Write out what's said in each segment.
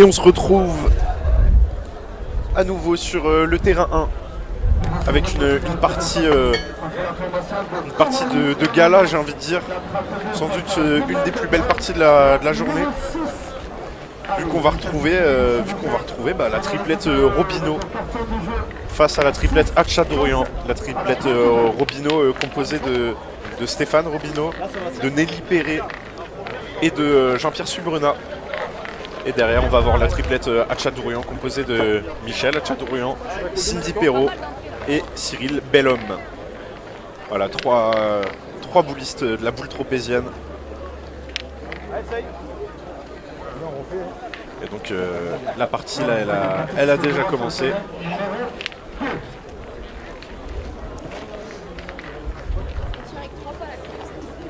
Et on se retrouve à nouveau sur le terrain 1 avec une partie de gala, j'ai envie de dire. Sans doute une des plus belles parties de la journée. Vu qu'on va retrouver, la triplette Robineau face à la triplette Hatchadorian. La triplette Robineau composée de Stéphane Robineau, de Nelly Perret et de Jean-Pierre Subrenat. Et derrière, on va avoir la triplette Hatchadorian composée de Michel Hatchadorian, Cindy Perrault et Cyril Bellhomme. Voilà, trois boulistes de la boule tropézienne. Et donc la partie là, elle a déjà commencé.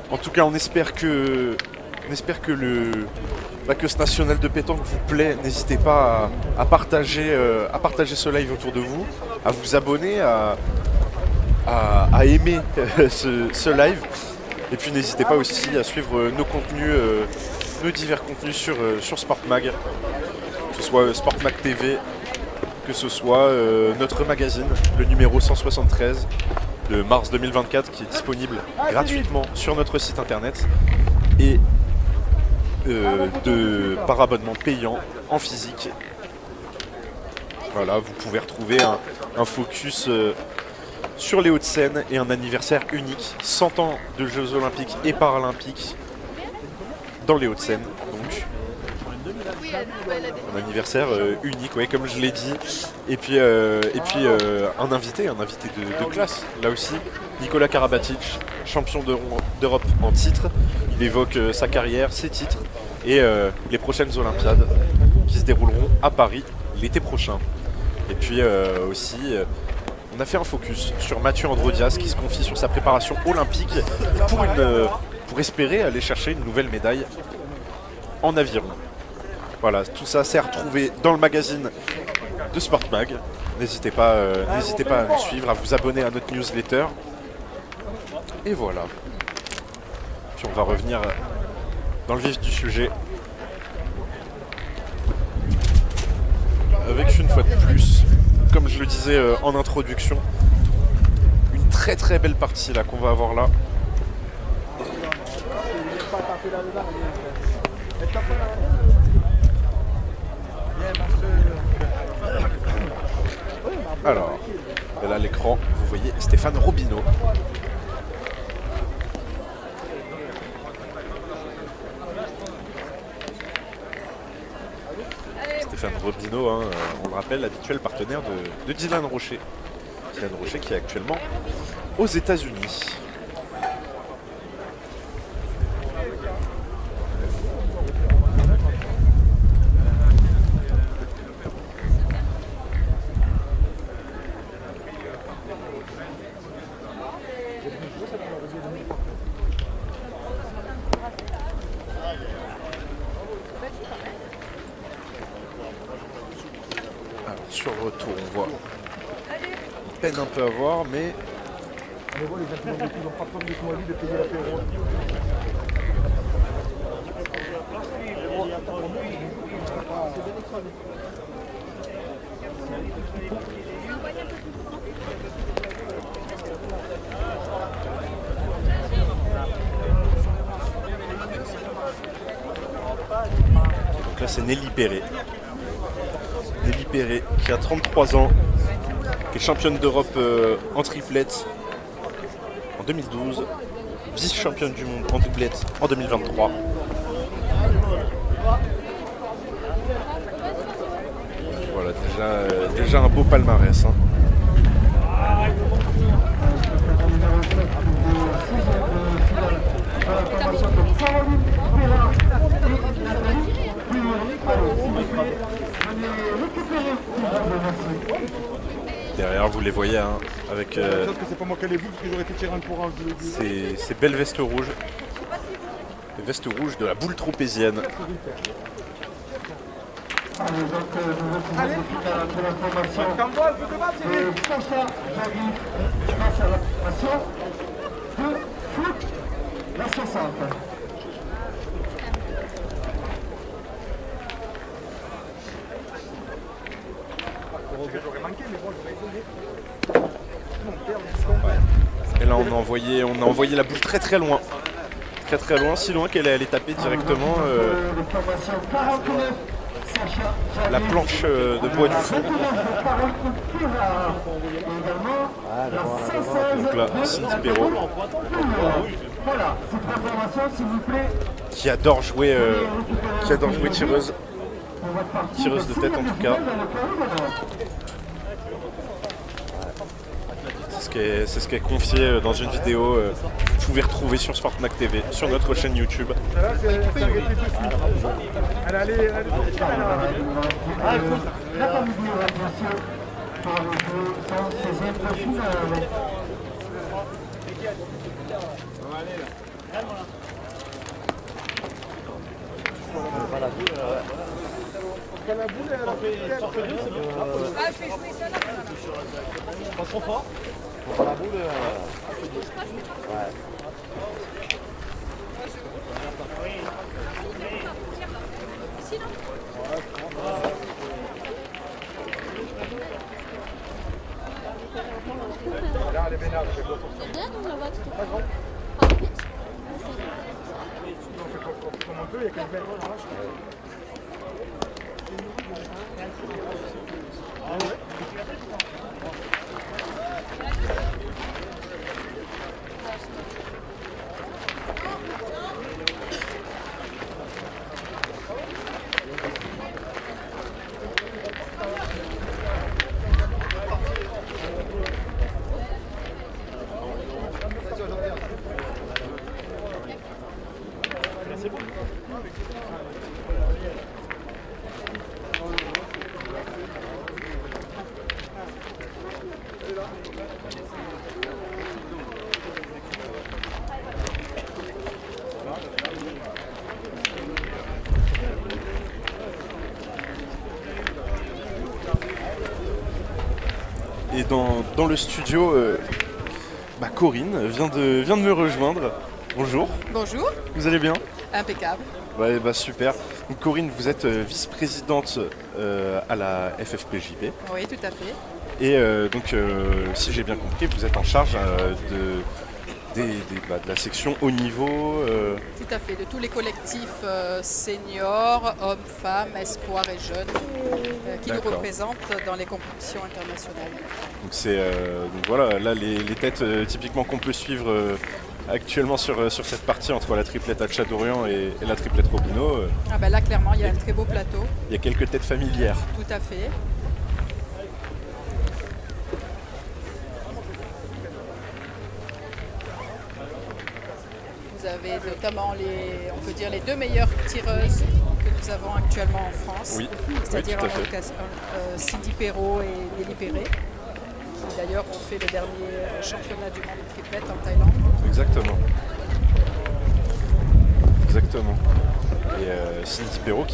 En tout cas, on espère que ce national de pétanque vous plaît. N'hésitez pas à partager ce live autour de vous, à vous abonner, à aimer ce live. Et puis n'hésitez pas aussi à suivre nos contenus, nos divers contenus sur SportMag, que ce soit SportMag TV, que ce soit notre magazine, le numéro 173 de mars 2024 qui est disponible gratuitement sur notre site internet et par abonnement payant en physique. Voilà, vous pouvez retrouver un focus sur les Hauts-de-Seine et un anniversaire unique, 100 ans de Jeux Olympiques et Paralympiques dans les Hauts-de-Seine. Donc, un anniversaire unique, ouais, comme je l'ai dit. Et puis un invité de classe, là aussi, Nicolas Karabatic, champion d'Europe en titre. Il évoque sa carrière, ses titres et les prochaines Olympiades qui se dérouleront à Paris l'été prochain. Et puis aussi, on a fait un focus sur Mathieu Androdias qui se confie sur sa préparation olympique pour espérer aller chercher une nouvelle médaille en aviron. Voilà, tout ça c'est à retrouver dans le magazine de SportMag. N'hésitez pas à nous suivre, à vous abonner à notre newsletter. Et voilà. Puis on va revenir dans le vif du sujet. Avec une fois de plus, comme je le disais en introduction, une très très belle partie là qu'on va avoir là. Alors, et là à l'écran, vous voyez Stéphane Robineau. Stéphane Robineau, hein, on le rappelle, l'habituel partenaire de Dylan Rocher. Dylan Rocher qui est actuellement aux États-Unis. Sur le retour, on voit. On peine un peu à voir, mais. On voit les imprimants qui n'ont pas peur de toi de payer l'apéro. Donc là, c'est Nelly Perret. Nelly Perret qui a 33 ans, qui est championne d'Europe en triplette en 2012, vice-championne du monde en doublette en 2023. Voilà, déjà un beau palmarès. Hein. Derrière, vous les voyez, hein, avec ces belles vestes rouges. Les vestes rouges de la boule tropézienne. Et là, on a envoyé la boule très très loin. Très très loin, si loin qu'elle est allée taper directement la planche de bois du fond. Donc là, Cindy Perrault, qui adore jouer tireuse de tête en tout cas. C'est ce qu'elle confiait dans une vidéo que vous pouvez retrouver sur Sportmac TV, sur notre chaîne YouTube. Pas trop fort. Pour la boule, ouais. Là, elle est vénale, c'est bon. C'est bien, donc la voiture. Pas grand. Ah, oui. Comme un peu, il y a quelques belles. Et dans le studio, Corinne vient de me rejoindre. Bonjour, Bonjour, vous allez bien? impeccable. Ouais, super. Donc, Corinne, vous êtes vice-présidente à la FFPJP. Oui, tout à fait. Et si j'ai bien compris, vous êtes en charge de la section haut niveau. Tout à fait, de tous les collectifs seniors, hommes, femmes, espoirs et jeunes qui nous D'accord. représentent dans les compétitions internationales. Donc voilà, là les têtes typiquement qu'on peut suivre actuellement sur cette partie entre la triplette à Tchadorian et la triplette Robineau. Ah ben là, clairement, il y a un très beau plateau. Il y a quelques têtes familières. Tout à fait. Vous avez notamment on peut dire les deux meilleures tireuses que nous avons actuellement en France. Oui, C'est-à-dire oui, tout à fait. Cindy Perrault et Nelly Perret, qui d'ailleurs ont fait le dernier championnat du monde de triplette en Thaïlande. Exactement. Et Cindy Perrault,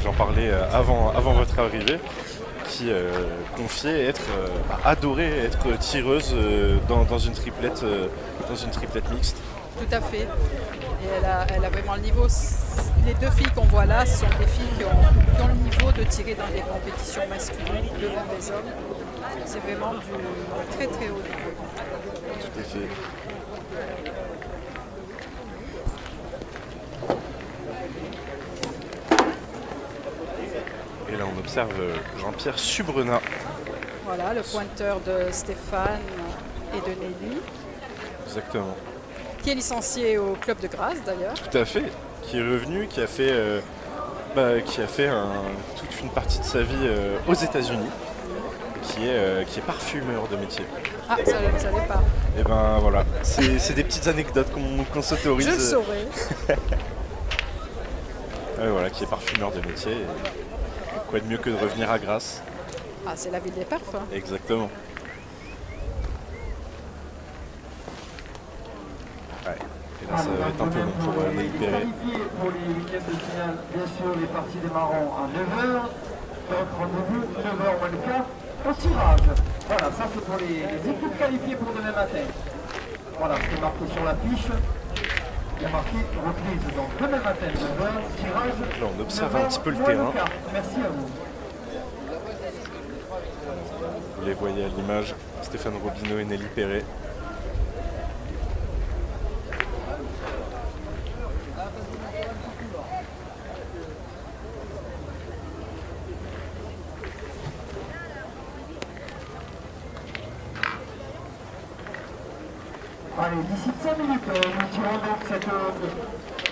j'en parlais avant votre arrivée, qui confiait adorer être tireuse dans une triplette mixte. Tout à fait. Et elle a vraiment le niveau. Les deux filles qu'on voit là, ce sont des filles qui ont le niveau de tirer dans des compétitions masculines devant des hommes. C'est vraiment du très très haut niveau. Tout à fait. Et là, on observe Jean-Pierre Subrenat. Voilà, le pointeur de Stéphane et de Nelly, Exactement. qui est licencié au Club de Grasse d'ailleurs. Tout à fait. Qui est revenu, qui a fait toute une partie de sa vie aux États-Unis, qui est parfumeur de métier. Ah, ça je ne savais pas. Et ben voilà, c'est des petites anecdotes qu'on s'autorise. Je le saurais. Voilà, qui est parfumeur de métier. Et quoi de mieux que de revenir à Grasse? Ah, c'est la ville des parfums. Exactement. Ouais. Et là, ça va être un peu long pour Nelly Perret. Pour les week-ends de finale, bien sûr, les parties démarrant à 9h. Donc rendez-vous 9h moins le quart au tirage. Voilà, ça c'est pour les équipes qualifiées pour demain matin. Voilà, c'est marqué sur la fiche. Il y a marqué reprise. Donc demain matin, 9h, tirage. Là, on observe un petit peu le 9h moins terrain. quart. Merci à vous. Vous les voyez à l'image, Stéphane Robineau et Nelly Perret. Allez, d'ici 5 minutes, nous tirons donc cette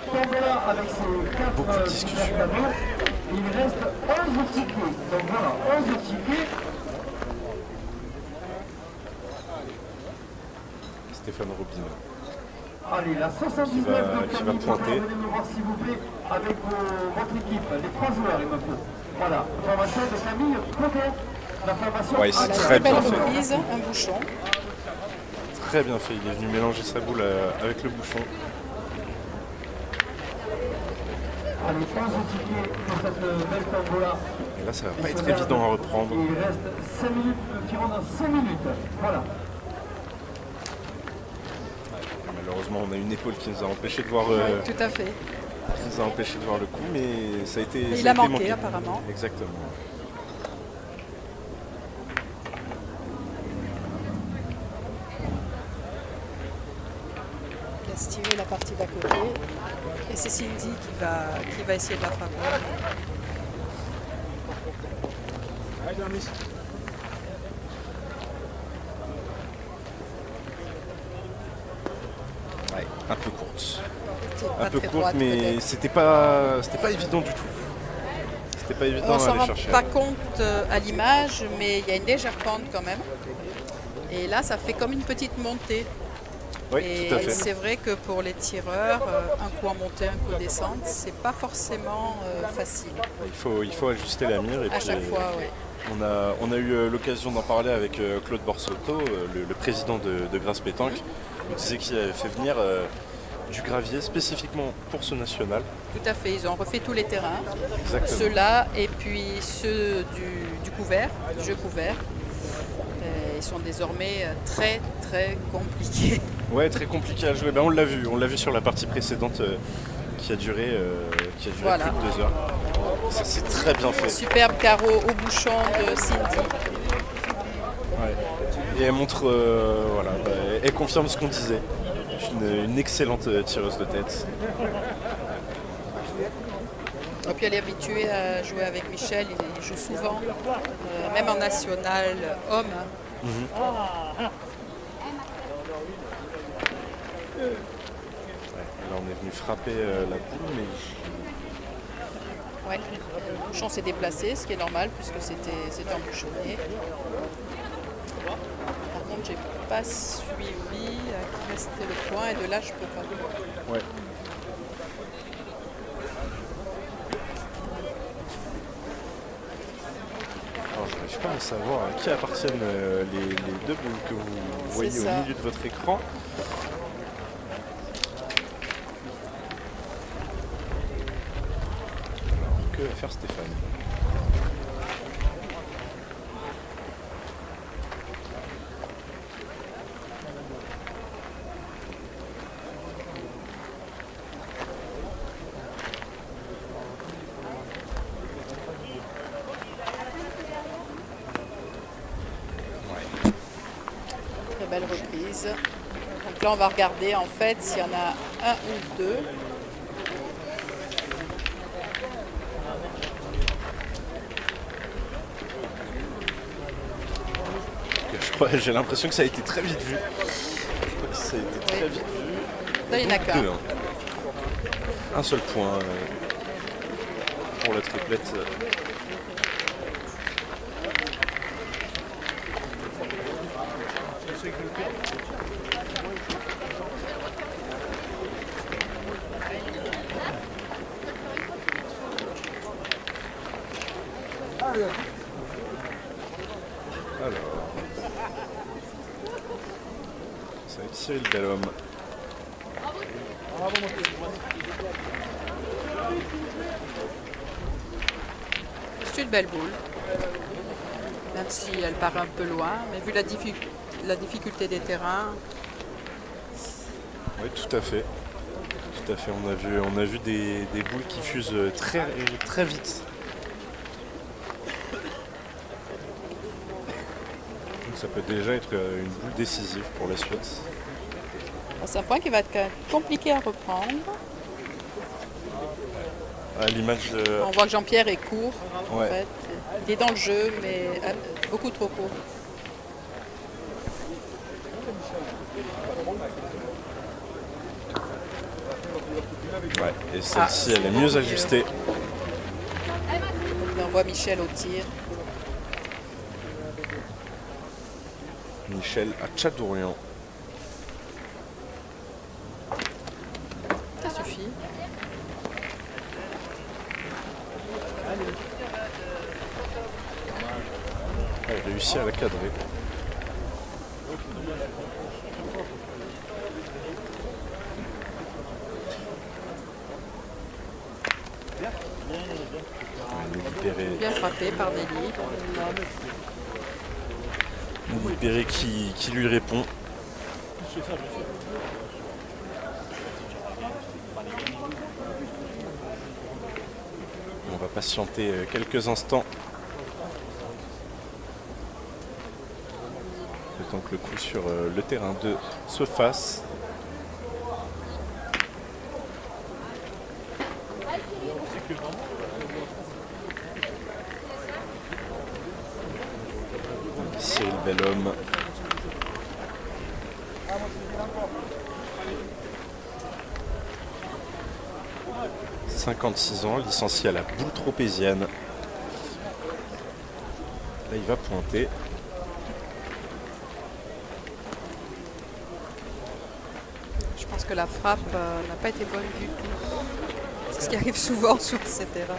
tombola avec ces 4 Beaucoup de discussions. cadeaux. Il reste 11 tickets. Donc voilà, 11 tickets. Stéphane Robineau. Allez, la 79 Qui va de Camille, pointer. venez me voir s'il vous plaît avec votre équipe, les 3 joueurs il me faut. Voilà, formation de Camille Potet. La formation Ouais, c'est Voilà, très belle bien fait. reprise, un bouchon. Très bien fait, il est venu mélanger sa boule avec le bouchon. Allez, 11 tickets pour cette belle tombola. Et là, ça va pas être évident à reprendre. Il reste 5 minutes, nous tirons dans 5 minutes. Voilà. Malheureusement, on a une épaule qui nous a empêché de voir, Tout à fait. qui nous a empêché de voir le coup, mais ça a été. Il ça a été manqué, apparemment. Exactement. Il a tiré la partie d'à côté. Et c'est Cindy qui va essayer de la frapper. Ouais, un peu courte. C'est Un pas peu très courte, droite, mais peut-être. c'était pas évident du tout. C'était pas évident On à s'en aller rend chercher. pas compte à l'image, mais il y a une légère pente quand même. Et là, ça fait comme une petite montée. Oui, Et tout à fait. c'est vrai que pour les tireurs, un coup en montée, un coup en descente, c'est pas forcément facile. Il faut ajuster la mire. Et À puis, chaque fois, oui. on a eu l'occasion d'en parler avec Claude Borsotto, le président de Grasse Pétanque. Il disait qu'il avait fait venir du gravier spécifiquement pour ce national. Tout à fait. Ils ont refait tous les terrains. Exactement. Ceux-là et puis ceux du couvert, du jeu couvert. Ils sont désormais très très compliqués. Ouais, très compliqué à jouer. Ben, on l'a vu sur la partie précédente qui a duré Voilà. plus de 2 heures. Ça c'est très bien fait. Superbe carreau au bouchon de Cindy. Ouais. Et elle montre, voilà, elle confirme ce qu'on disait. Une excellente tireuse de tête. Et puis elle est habituée à jouer avec Michel, il joue souvent, même en national homme. Là on est venu frapper la boule, mais Ouais. Le bouchon s'est déplacé, ce qui est normal puisque c'était embouchonné. Par contre, j'ai pas suivi à qui restait le point et de là je peux pas. ouais. Alors je n'arrive pas à savoir à qui appartiennent les deux boules que vous voyez C'est au ça. milieu de votre écran. Alors, que va faire Stéphane? Très belle reprise. Donc là on va regarder en fait s'il y en a un ou deux. J'ai l'impression que ça a été très vite vu. Je crois que ça a été très Oui. vite vu. Là il n'y en a Donc, qu'un. 2-1. Un seul point pour la triplette. Alors, ça va être Cyril Bellhomme. C'est une belle boule. Même si elle part un peu loin, mais vu la difficulté des terrains, Oui, tout à fait. Tout à fait. On a vu des boules qui fusent très, très vite. ça peut déjà être une boule décisive pour la suite. C'est un point qui va être quand même compliqué à reprendre. À l'image de... On voit que Jean-Pierre est court, en Ouais. fait. Il est dans le jeu, mais beaucoup trop court. Ouais, et celle-ci, elle est mieux ajustée. On voit Michel au tir. Michel à Tchadourian. Ça suffit. Elle réussit à la cadrer. Bien frappé par Nelly. Libéré qui lui répond. On va patienter quelques instants. Le temps que le coup sur le terrain 2 se fasse. Cyril Bellhomme. « 56 ans, licencié à la boule tropézienne. » Là, il va pointer. Je pense que la frappe n'a pas été bonne du tout. C'est ce qui arrive souvent sur ces terrains.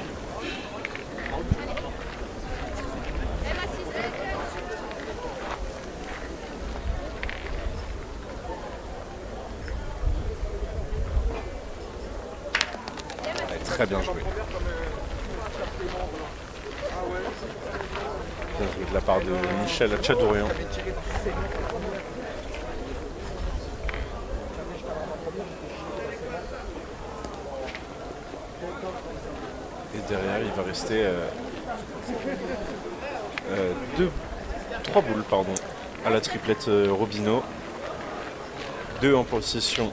Très bien joué. Bien joué de la part de Michel Tchadourian. Et derrière, il va rester 3 boules à la triplette Robineau. 2 en possession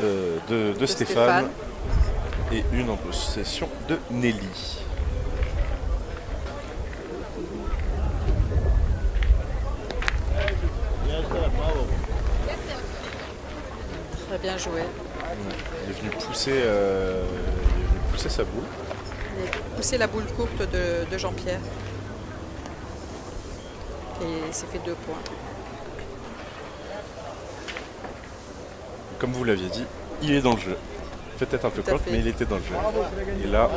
de Stéphane. Et une en possession de Nelly. Très bien joué. Il est venu pousser, sa boule. Il a poussé la boule courte de Jean-Pierre. Et il s'est fait 2 points. Comme vous l'aviez dit, il est dans le jeu. Peut-être un peu Tout à courte, fait. mais il était dans le jeu. Et là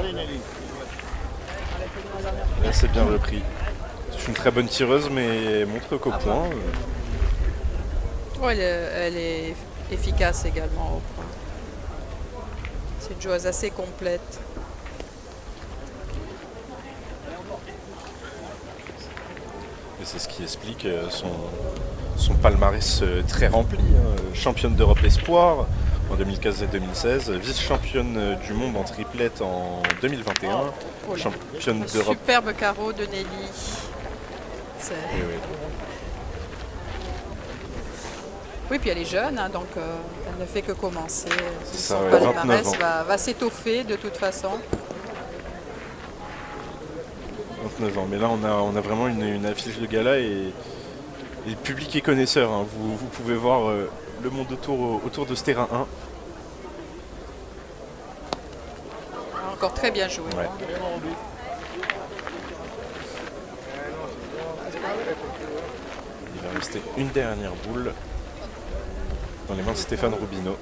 c'est bien repris. C'est une très bonne tireuse, mais elle montre qu'au point. Ouais, elle est efficace également au point. C'est une joueuse assez complète. Et c'est ce qui explique son palmarès très rempli. Championne d'Europe Espoir en 2015 et 2016, vice-championne du monde en triplette en 2021, Oh là. championne Un d'Europe. superbe carreau de Nelly. C'est- Oui, oui. Oui, puis elle est jeune, hein, donc elle ne fait que commencer. C'est Son ça, ouais, palmarès 29 ans. va s'étoffer de toute façon. 29 ans. Mais là, on a vraiment une affiche de gala et le public est connaisseur. Hein. Vous pouvez voir le monde autour de ce terrain 1. Encore très bien joué. Ouais. Il va rester une dernière boule dans les mains de Stéphane Robineau.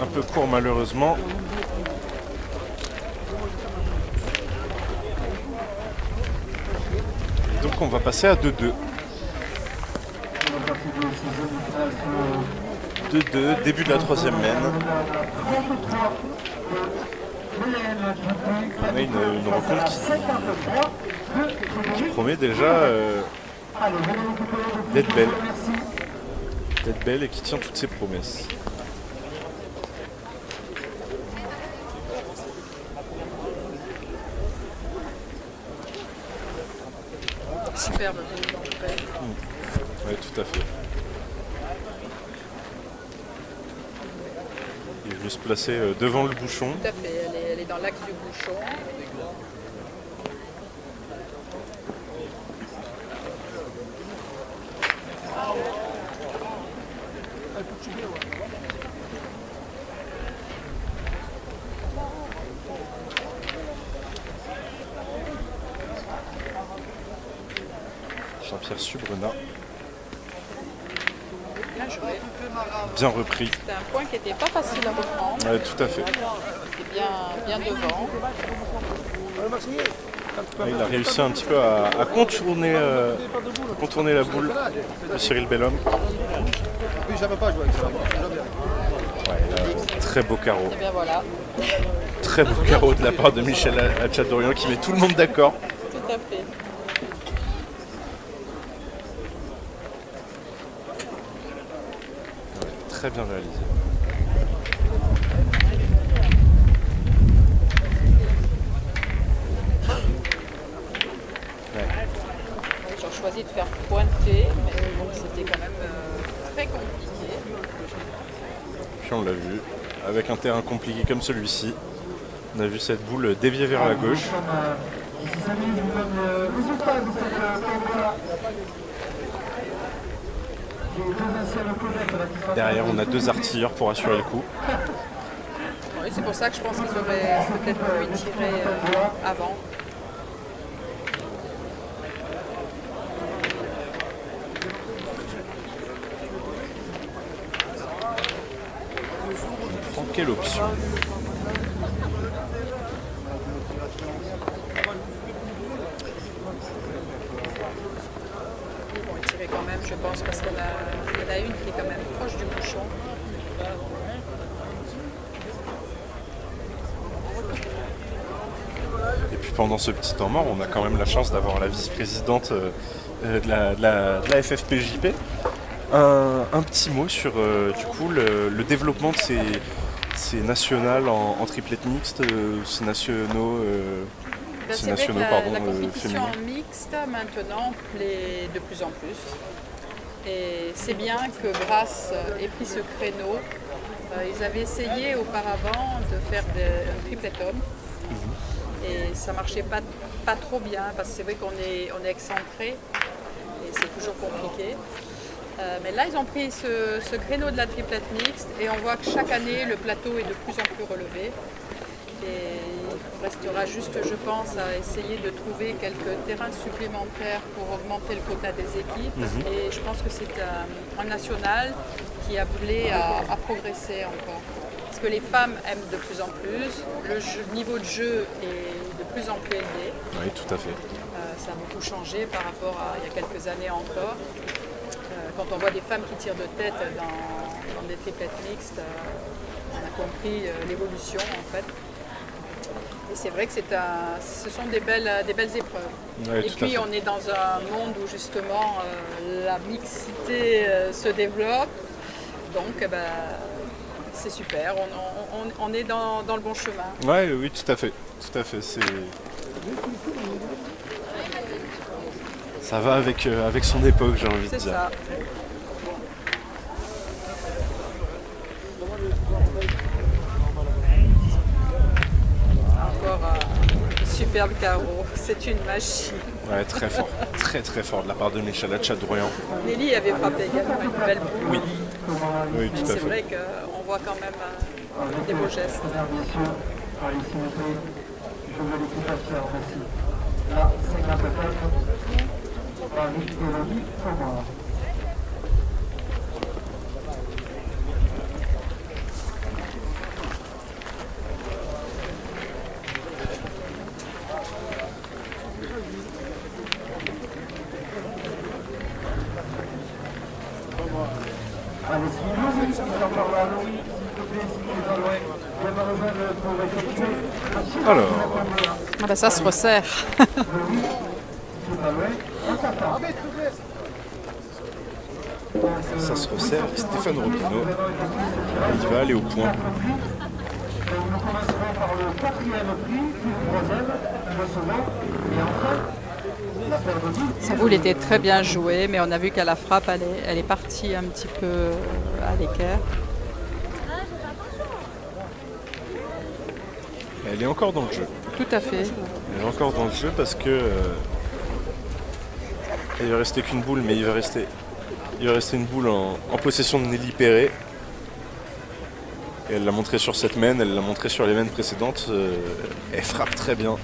Un peu court malheureusement. Et donc on va passer à 2-2. 2-2, début de la troisième mène. On a une rencontre qui promet déjà d'être belle. D'être belle et qui tient toutes ses promesses. Superbe. Oui, tout à fait. Il veut se placer devant le bouchon. Tout à fait, elle est dans l'axe du bouchon. Jean-Pierre Subrenat. Bien joué. Bien repris. C'était un point qui n'était pas facile à reprendre. Ouais, tout à fait. C'était bien devant. Ouais, il a réussi un petit peu à contourner la boule de Cyril Bellhomme. Oui, j'avais pas joué avec ça. Ouais, là, très beau carreau. Et bien voilà, Très beau carreau de la part de Michel Hachadurian qui met tout le monde d'accord. tout à fait. Très bien réalisé. J'ai choisi de faire pointer, mais bon, c'était quand même très compliqué. Puis on l'a vu, avec un terrain compliqué comme celui-ci, on a vu cette boule dévier vers la gauche. Derrière, on a deux artilleurs pour assurer le coup. Oui, c'est pour ça que je pense qu'ils auraient peut-être pu y tirer avant. On prend quelle option? Ils vont y tirer quand même, je pense, parce qu'il y en a une qui est quand même proche du bouchon. Et puis pendant ce petit temps mort, on a quand même la chance d'avoir la vice-présidente de la FFPJP. Un petit mot sur du coup le développement de ces nationales en triplette mixte, ces nationaux, Ben, ces c'est vrai que nationaux la compétition féminins. mixte maintenant plaît de plus en plus. Et c'est bien que Brass ait pris ce créneau. Ils avaient essayé auparavant de faire un triplet homme. Et ça marchait pas trop bien parce que c'est vrai qu'on est excentré et c'est toujours compliqué. Mais là, ils ont pris ce créneau de la triplette mixte et on voit que chaque année, le plateau est de plus en plus relevé. Et il restera juste, je pense, à essayer de trouver quelques terrains supplémentaires pour augmenter le quota des équipes. Et je pense que c'est un national qui a voulu à progresser encore. Parce que les femmes aiment de plus en plus, le niveau de jeu est de plus en plus élevé. Oui, tout à fait. Ça a beaucoup changé par rapport à il y a quelques années encore. Quand on voit des femmes qui tirent de tête dans des triplettes mixtes, on a compris l'évolution en fait. Et c'est vrai que ce sont des belles épreuves. Ouais, Et tout à puis fait. on est dans un monde où justement la mixité se développe. Donc c'est super, on est dans le bon chemin. Ouais, oui, tout à fait. Tout à fait. Ça va avec son époque, j'ai envie de C'est dire. ça. Encore un superbe carreau, c'est une machine. Ouais, très fort. Très très fort de la part de Michel Hachadurian. Nelly avait frappé également une belle boule. Oui. Oui, tout à C'est fait. vrai qu'on voit quand même des beaux gestes. Mesdames, messieurs, allez s'il vous plaît, je veux l'équipation, merci. Là, 54, Paris, Élodie, Thomas. Allez, s'il Alors, Ah ben ça se resserre. ça se resserre. Stéphane Robineau, il va aller au point. Nous commencerons par le 4e prix, puis le 3e, le second, et enfin, la paire de billes. Sa boule était très bien jouée, mais on a vu qu'à la frappe, elle est partie un petit peu à l'équerre. Elle est encore dans le jeu. Tout à fait. Elle est encore dans le jeu parce que il va rester qu'une boule, mais il va rester une boule en possession de Nelly Perret. Et elle l'a montré sur cette main, elle l'a montré sur les mains précédentes. Elle frappe très bien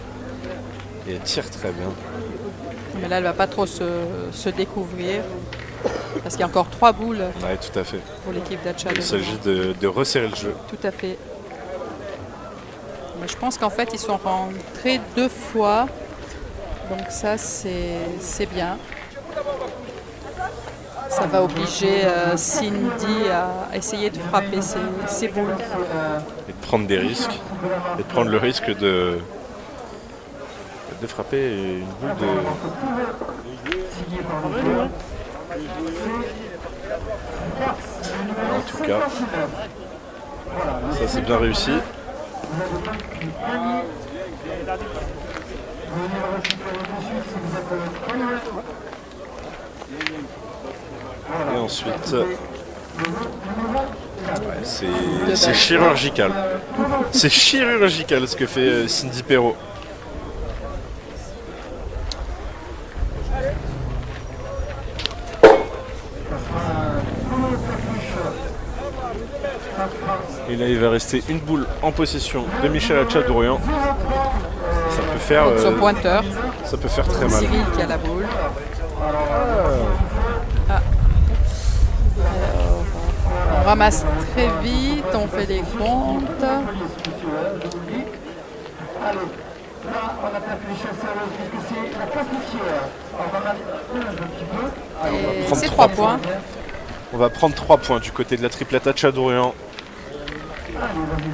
et elle tire très bien. Mais là, elle ne va pas trop se découvrir. Parce qu'il y a encore 3 boules Ouais, tout à fait. pour l'équipe d'Acha. Il s'agit de resserrer le jeu. Tout à fait. Mais je pense qu'en fait, ils sont rentrés 2 fois. Donc ça, c'est bien. Ça va obliger Cindy à essayer de frapper ses boules. Et de prendre des risques. Et de prendre le risque de frapper une boule de... En tout cas, ça c'est bien réussi. Et ensuite, ouais, c'est chirurgical. C'est chirurgical ce que fait Cindy Perrault. Et là, il va rester une boule en possession de Michel Hatchadorian. Ça peut faire, Son pointeur, ça peut faire très mal. Cyril qui a la boule. On ramasse très vite, on fait des comptes. Allez, là, on attaque les chasseurs puisque c'est la cafetière. On va mettre un petit peu. Et prendre c'est trois 3 points. On va prendre 3 points du côté de la triplette Hatchadorian. Allez, vas-y,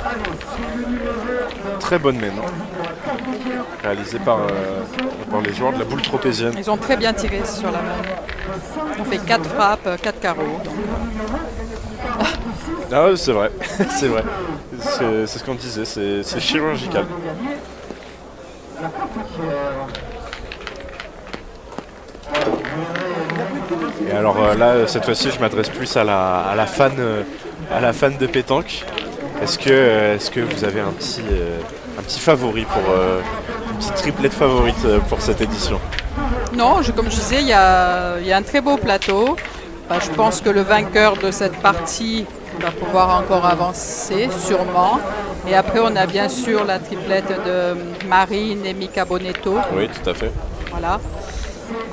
allez, c'est le numéro. Très bonne main, réalisée par les joueurs de la boule tropézienne. Ils ont très bien tiré sur la main. On fait 4 frappes, 4 carreaux. Donc, Ah ouais, c'est vrai, c'est vrai. C'est ce qu'on disait, c'est chirurgical. La cafetière. Et alors là, cette fois-ci, je m'adresse plus à la fan de pétanque. Est-ce que vous avez un petit favori pour une petite triplette favorite pour cette édition? non, comme je disais, il y a un très beau plateau. Enfin, je pense que le vainqueur de cette partie va pouvoir encore avancer, sûrement. Et après, on a bien sûr la triplette de Marine et Mika Bonetto. Oui, tout à fait. Voilà.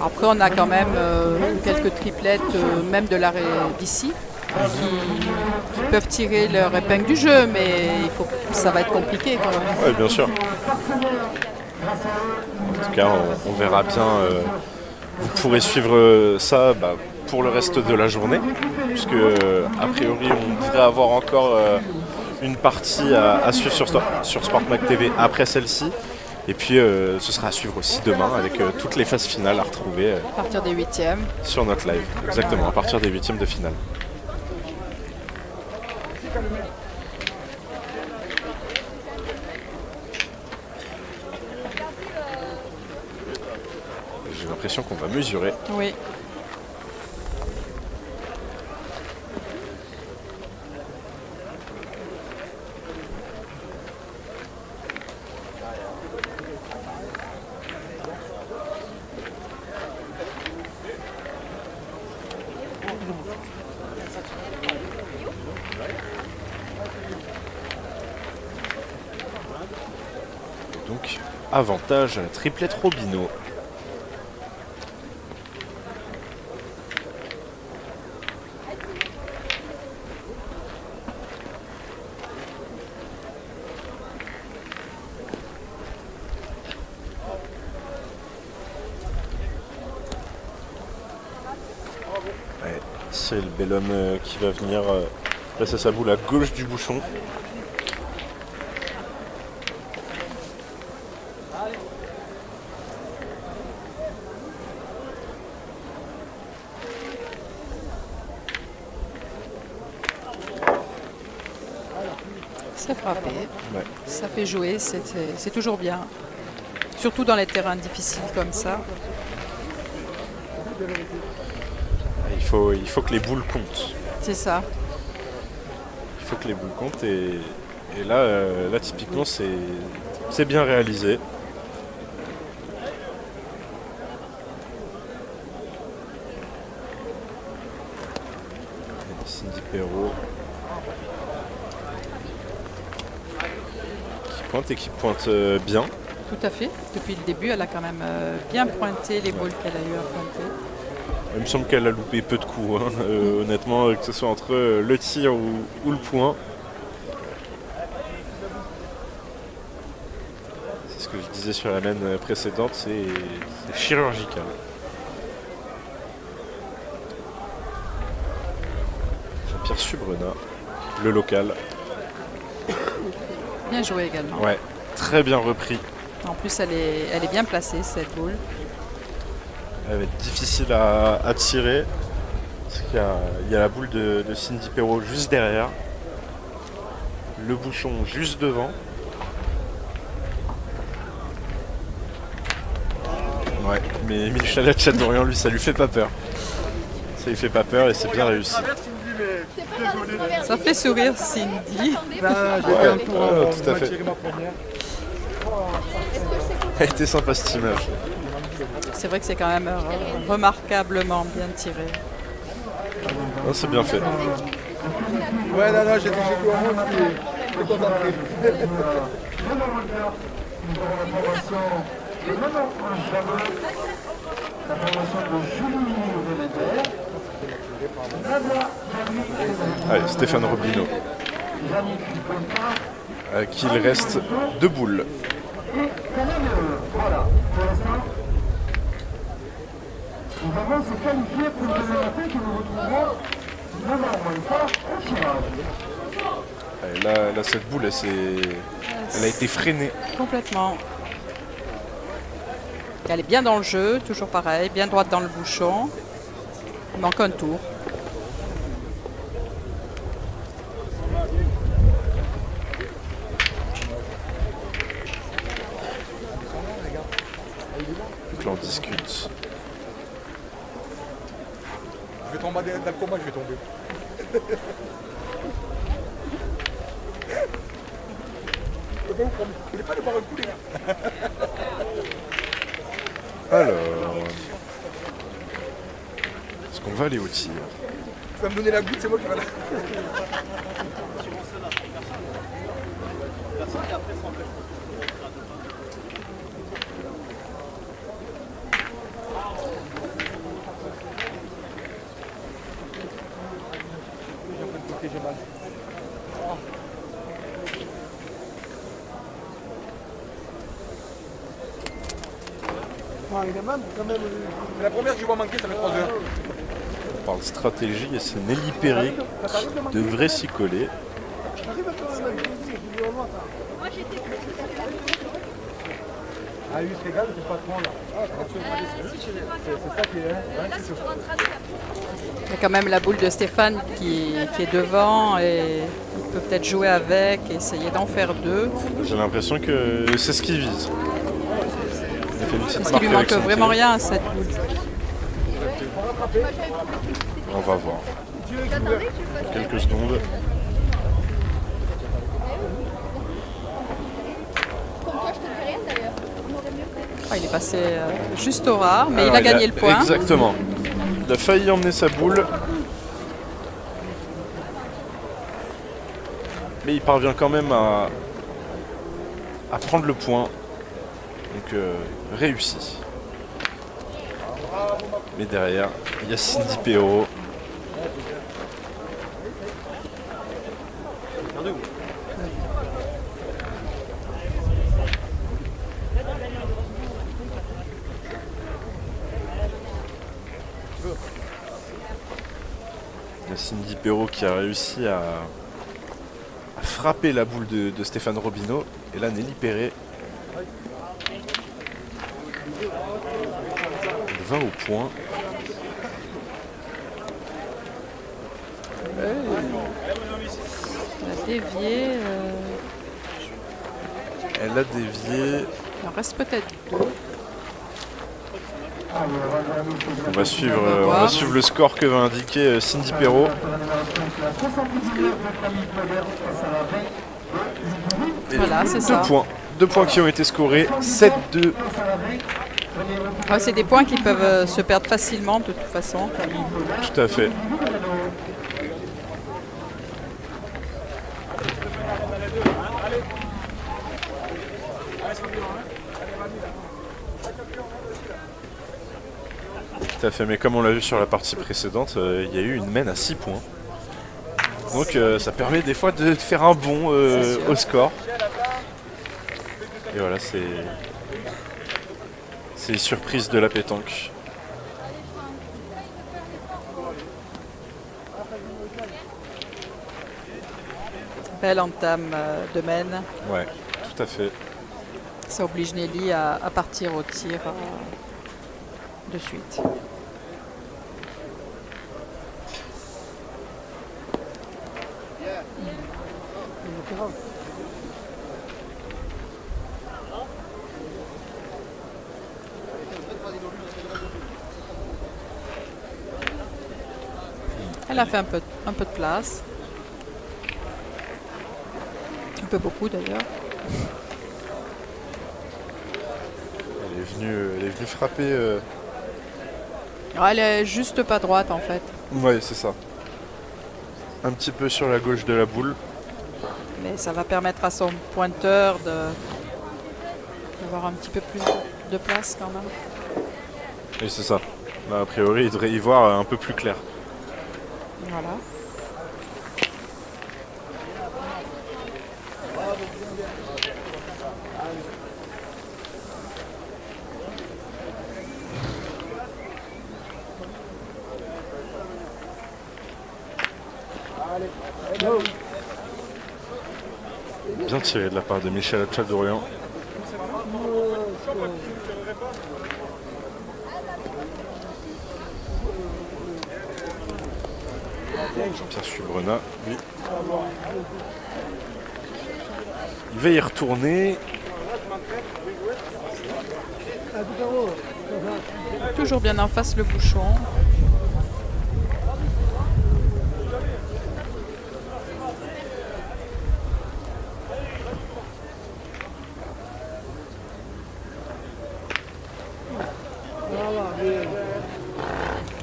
Après, on a quand même quelques triplettes, même d'ici, qui peuvent tirer leur épingle du jeu, mais ça va être compliqué quand même. Oui, bien sûr. En tout cas, on verra bien. Vous pourrez suivre ça pour le reste de la journée, puisque a priori, on devrait avoir encore une partie à suivre sur SportMag TV après celle-ci. Et puis ce sera à suivre aussi demain avec toutes les phases finales à retrouver À partir des 8e. sur notre live. Exactement, à partir des 8e de finale. J'ai l'impression qu'on va mesurer. Oui. Donc, avantage à la triplette Robineau. Ouais, Cyril Bellon qui va venir placer sa boule à gauche du bouchon. C'est frappé, Ouais. ça fait jouer, c'est toujours bien. Surtout dans les terrains difficiles comme ça. Il faut que les boules comptent. C'est ça. Il faut que les boules comptent et là, là typiquement c'est bien réalisé. Cindy Perrault qui pointe et qui pointe bien. Tout à fait. Depuis le début, elle a quand même bien pointé les boules qu'elle a eu à pointer. Il me semble qu'elle a loupé peu de coups, hein. Honnêtement, que ce soit entre le tir ou le point. C'est ce que je disais sur la laine précédente, c'est chirurgical. Jean-Pierre Subrena, le local. Bien joué également. Ouais, très bien repris. En plus, elle est bien placée, cette boule. Elle va être difficile à tirer. Parce qu'il y a la boule de Cindy Perrault juste derrière. Le bouchon juste devant. Ouais, mais Émile Chalat-Chadorian, lui, ça lui fait pas peur. Ça lui fait pas peur et c'est bien réussi. Ça fait sourire Cindy. J'ai fait un tour, tout à on m'a fait. tiré ma première. Elle était sympa cette image. C'est vrai que c'est quand même remarquablement bien tiré. Non, c'est bien fait. Ouais, non, j'ai tout en rond, j'étais concentré. Allez, Stéphane Roblino. À qui il reste 2 boules. Voilà, pour l'instant, nous avons se qualifier pour le deuxième matin que nous retrouverons 9 ans moins une fois au tirage. Allez, là, cette boule, elle a été freinée. Complètement. Elle est bien dans le jeu, toujours pareil, bien droite dans le bouchon. Il manque un tour. Donc là, on discute. Je vais tomber dans le combat, je vais tomber. Vous voulez pas le boire un coup, les gars? Alors, est-ce qu'on va aller au tir? Ça va me donner la goutte, c'est moi qui va la... J'ai mal. C'est la première que je vois manquer, ça fait 3 heures. On parle stratégie et c'est Nelly Perry qui devrait s'y coller. Ah oui, je regarde, c'est pas trop là. C'est ça qui est... Il y a quand même la boule de Stéphane qui est devant et il peut peut-être jouer avec et essayer d'en faire 2. J'ai l'impression que c'est ce qu'il vise. Il a fait une petite Parce qu'il marque lui avec manque son vraiment tir. rien à cette boule. On va voir. Quelques secondes. Ah, il est passé juste au rare, mais il a gagné le point. Exactement. Il a failli emmener sa boule. Mais il parvient quand même à prendre le point. Donc réussi. Mais derrière, il y a Cindy Perrault. Il y a Cindy Perrault qui a réussi à frapper la boule de Stéphane Robineau. Et là, Nelly Perret va au point. Elle a dévié. Elle a dévié. Il en reste peut-être deux. On va suivre le score que va indiquer Cindy Perrault. Et Voilà, c'est ça. 2 points. 2 points qui ont été scorés. 7-2. Ouais, c'est des points qui peuvent se perdre facilement de toute façon. Tout à fait. Tout à fait, mais comme on l'a vu sur la partie précédente, il y a eu une mène à 6 points. Donc ça permet des fois de faire un bond au score. Et voilà, c'est les surprises de la pétanque. Belle entame de mène. Ouais, tout à fait. Ça oblige Nelly à partir au tir de suite. Elle a fait un peu de place. Un peu beaucoup d'ailleurs. Elle est venue frapper. Elle est juste pas droite en fait. Ouais, c'est ça. Un petit peu sur la gauche de la boule. Mais ça va permettre à son pointeur d'avoir un petit peu plus de place quand même. Et c'est ça. Là, a priori, il devrait y voir un peu plus clair. Voilà. Bien tiré de la part de Michel Hatchadorian. Jean-Pierre Subrenat, lui. Il va y retourner. Toujours bien en face le bouchon.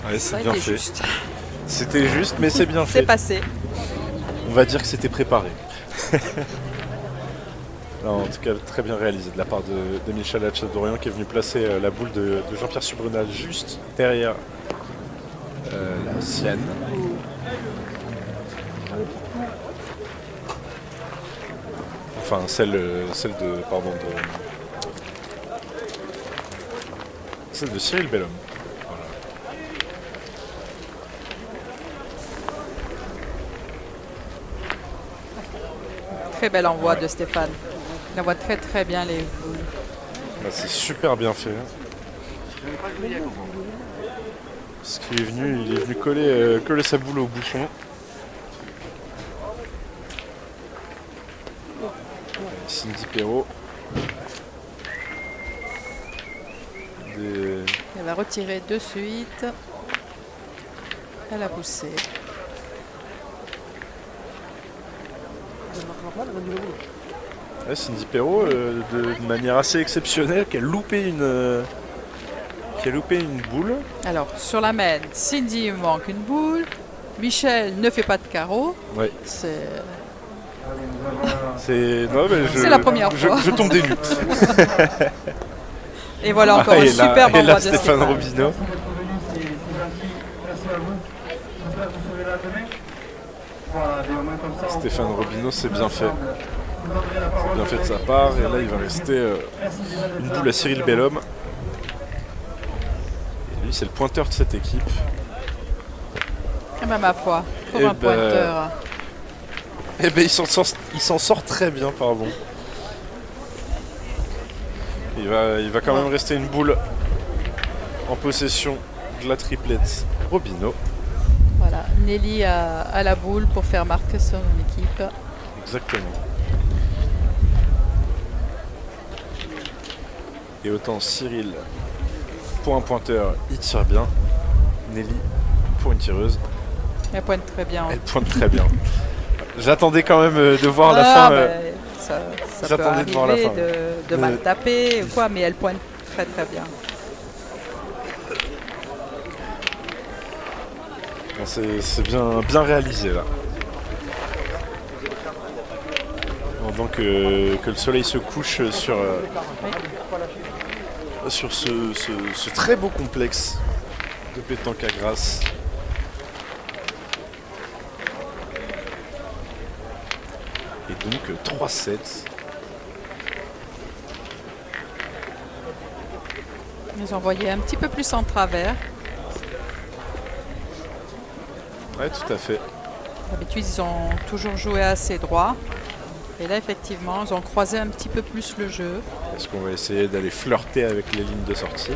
Ouais, Ça c'est a bien été fait. juste. C'était juste, mais c'est bien C'est fait. passé. On va dire que c'était préparé. Non, en tout cas, très bien réalisé de la part de Michel Hatchadorian qui est venu placer la boule de Jean-Pierre Subrenat juste derrière la sienne. Enfin, celle de Cyril Bellhomme. Voilà. Très bel envoi de Stéphane. Il envoie très très bien les boules. Bah, c'est super bien fait. Parce qu'il est venu coller sa boule au bouchon. Cindy Perrault. Elle va retirer de suite. Elle a poussé. Ouais, Cindy Perrault, de manière assez exceptionnelle, qui a loupé une boule. Alors, sur la mène, Cindy manque une boule. Michel ne fait pas de carreau. Ouais. C'est C'est la première fois. Je tombe des nues. Et voilà encore un et superbe là, envoi de Stéphane Stéphane. Robineau. Stéphane Robineau, c'est bien fait. C'est bien fait de sa part. Et là, il va rester une boule à Cyril Bellhomme. Et lui, c'est le pointeur de cette équipe. Eh ben, ma foi, Pour un pointeur. Eh ben, il s'en sort très bien, pardon. Il va quand même rester une boule en possession de la triplette Robino. Voilà, Nelly a la boule pour faire marquer son équipe. Exactement. Et autant Cyril, pour un pointeur, il tire bien. Nelly, pour une tireuse, Elle pointe très bien. elle pointe très bien. J'attendais quand même de voir la fin. Ça peut J'attendais de voir la arriver fin. de mal taper ou quoi, mais elle pointe très très bien. C'est bien réalisé là. Pendant que le soleil se couche sur ce très beau complexe de pétanque à Grasse. Et donc 3-7. Ils ont envoyé un petit peu plus en travers. Ouais, tout à fait. D'habitude, ils ont toujours joué assez droit. Et là, effectivement, ils ont croisé un petit peu plus le jeu. Est-ce qu'on va essayer d'aller flirter avec les lignes de sortie?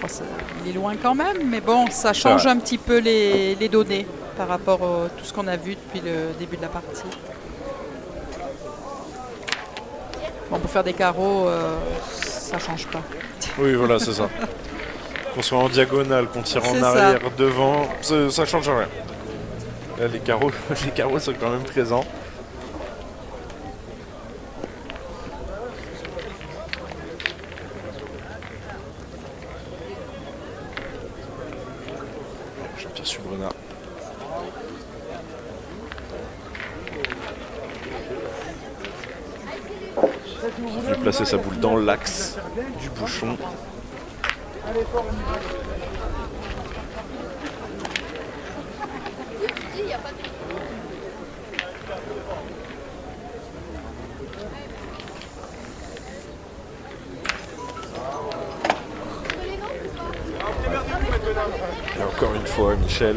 Bon, il est loin quand même, mais bon, ça change un petit peu les données par rapport à tout ce qu'on a vu depuis le début de la partie. Bon, pour faire des carreaux, ça change pas. Oui, voilà, c'est ça. Qu'on soit en diagonale, qu'on tire en C'est arrière, devant, ça change rien. Là, les carreaux sont quand même présents. Jean-Pierre Subrenat. Il vient placer sa boule dans l'axe du bouchon. Et encore une fois, Michel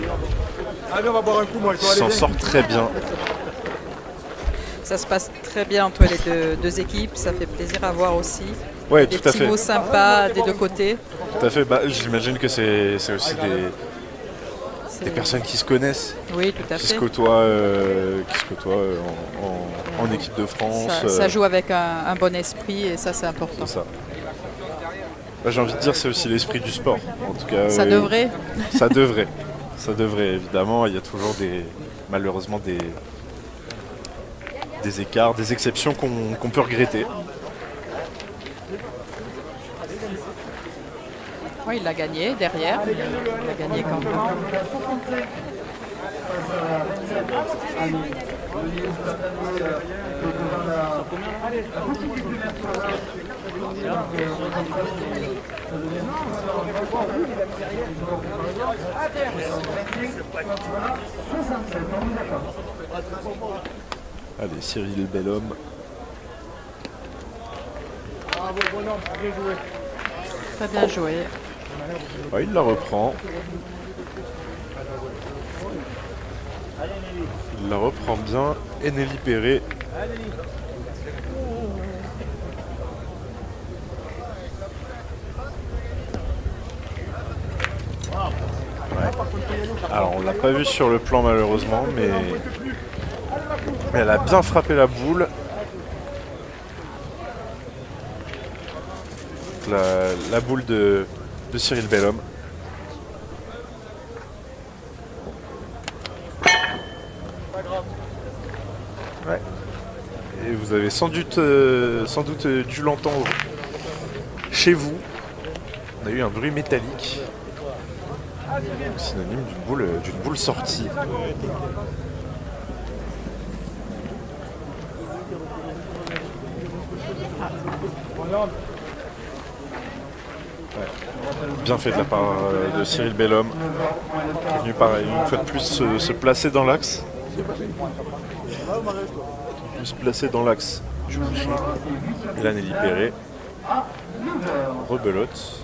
Allez, on va boire un coup, moi. s'en sort très bien. Ça se passe très bien entre les deux équipes. Ça fait plaisir à voir aussi. Ouais, Des tout à petits fait. mots sympas des deux côtés. Tout à fait. Bah, j'imagine que c'est aussi des personnes qui se connaissent, Oui, tout à qui se fait. côtoient, en équipe de France. Ça joue avec un bon esprit et ça, c'est important. C'est ça. Bah, j'ai envie de dire, c'est aussi l'esprit du sport. En tout cas, Ça devrait. Ça devrait. Ça devrait, évidemment. Il y a toujours malheureusement des écarts, des exceptions qu'on peut regretter. Oui, il l'a gagné derrière. Il a gagné quand même. Allez, Cyril Bellhomme. Très bien joué. Ouais, il la reprend. Il la reprend bien. Et Nelly Perret. Ouais. Alors on l'a pas vu sur le plan malheureusement, mais elle a bien frappé la boule. La boule de Cyril Bellhomme. Ouais. Et vous avez sans doute dû l'entendre chez vous. On a eu un bruit métallique. Synonyme d'une boule sortie. Ouais. Bien fait de la part de Cyril Bellhomme. Qui est venu pareil, une fois de plus se placer dans l'axe. Se placer dans l'axe du bouchon. Et là, Nelly Perret rebelote.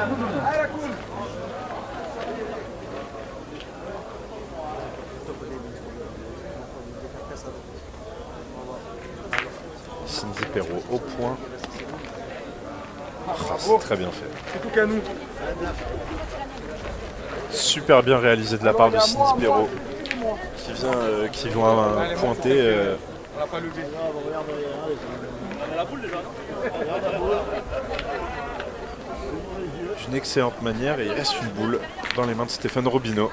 à vous d'honneur. Cindy Perrault au point. Ah, c'est très bien fait. C'est tout qu'à nous. Super bien réalisé de la part de Cindy Perrault qui vient pointer. On l'a pas levé. D'une excellente manière et il reste une boule dans les mains de Stéphane Robineau.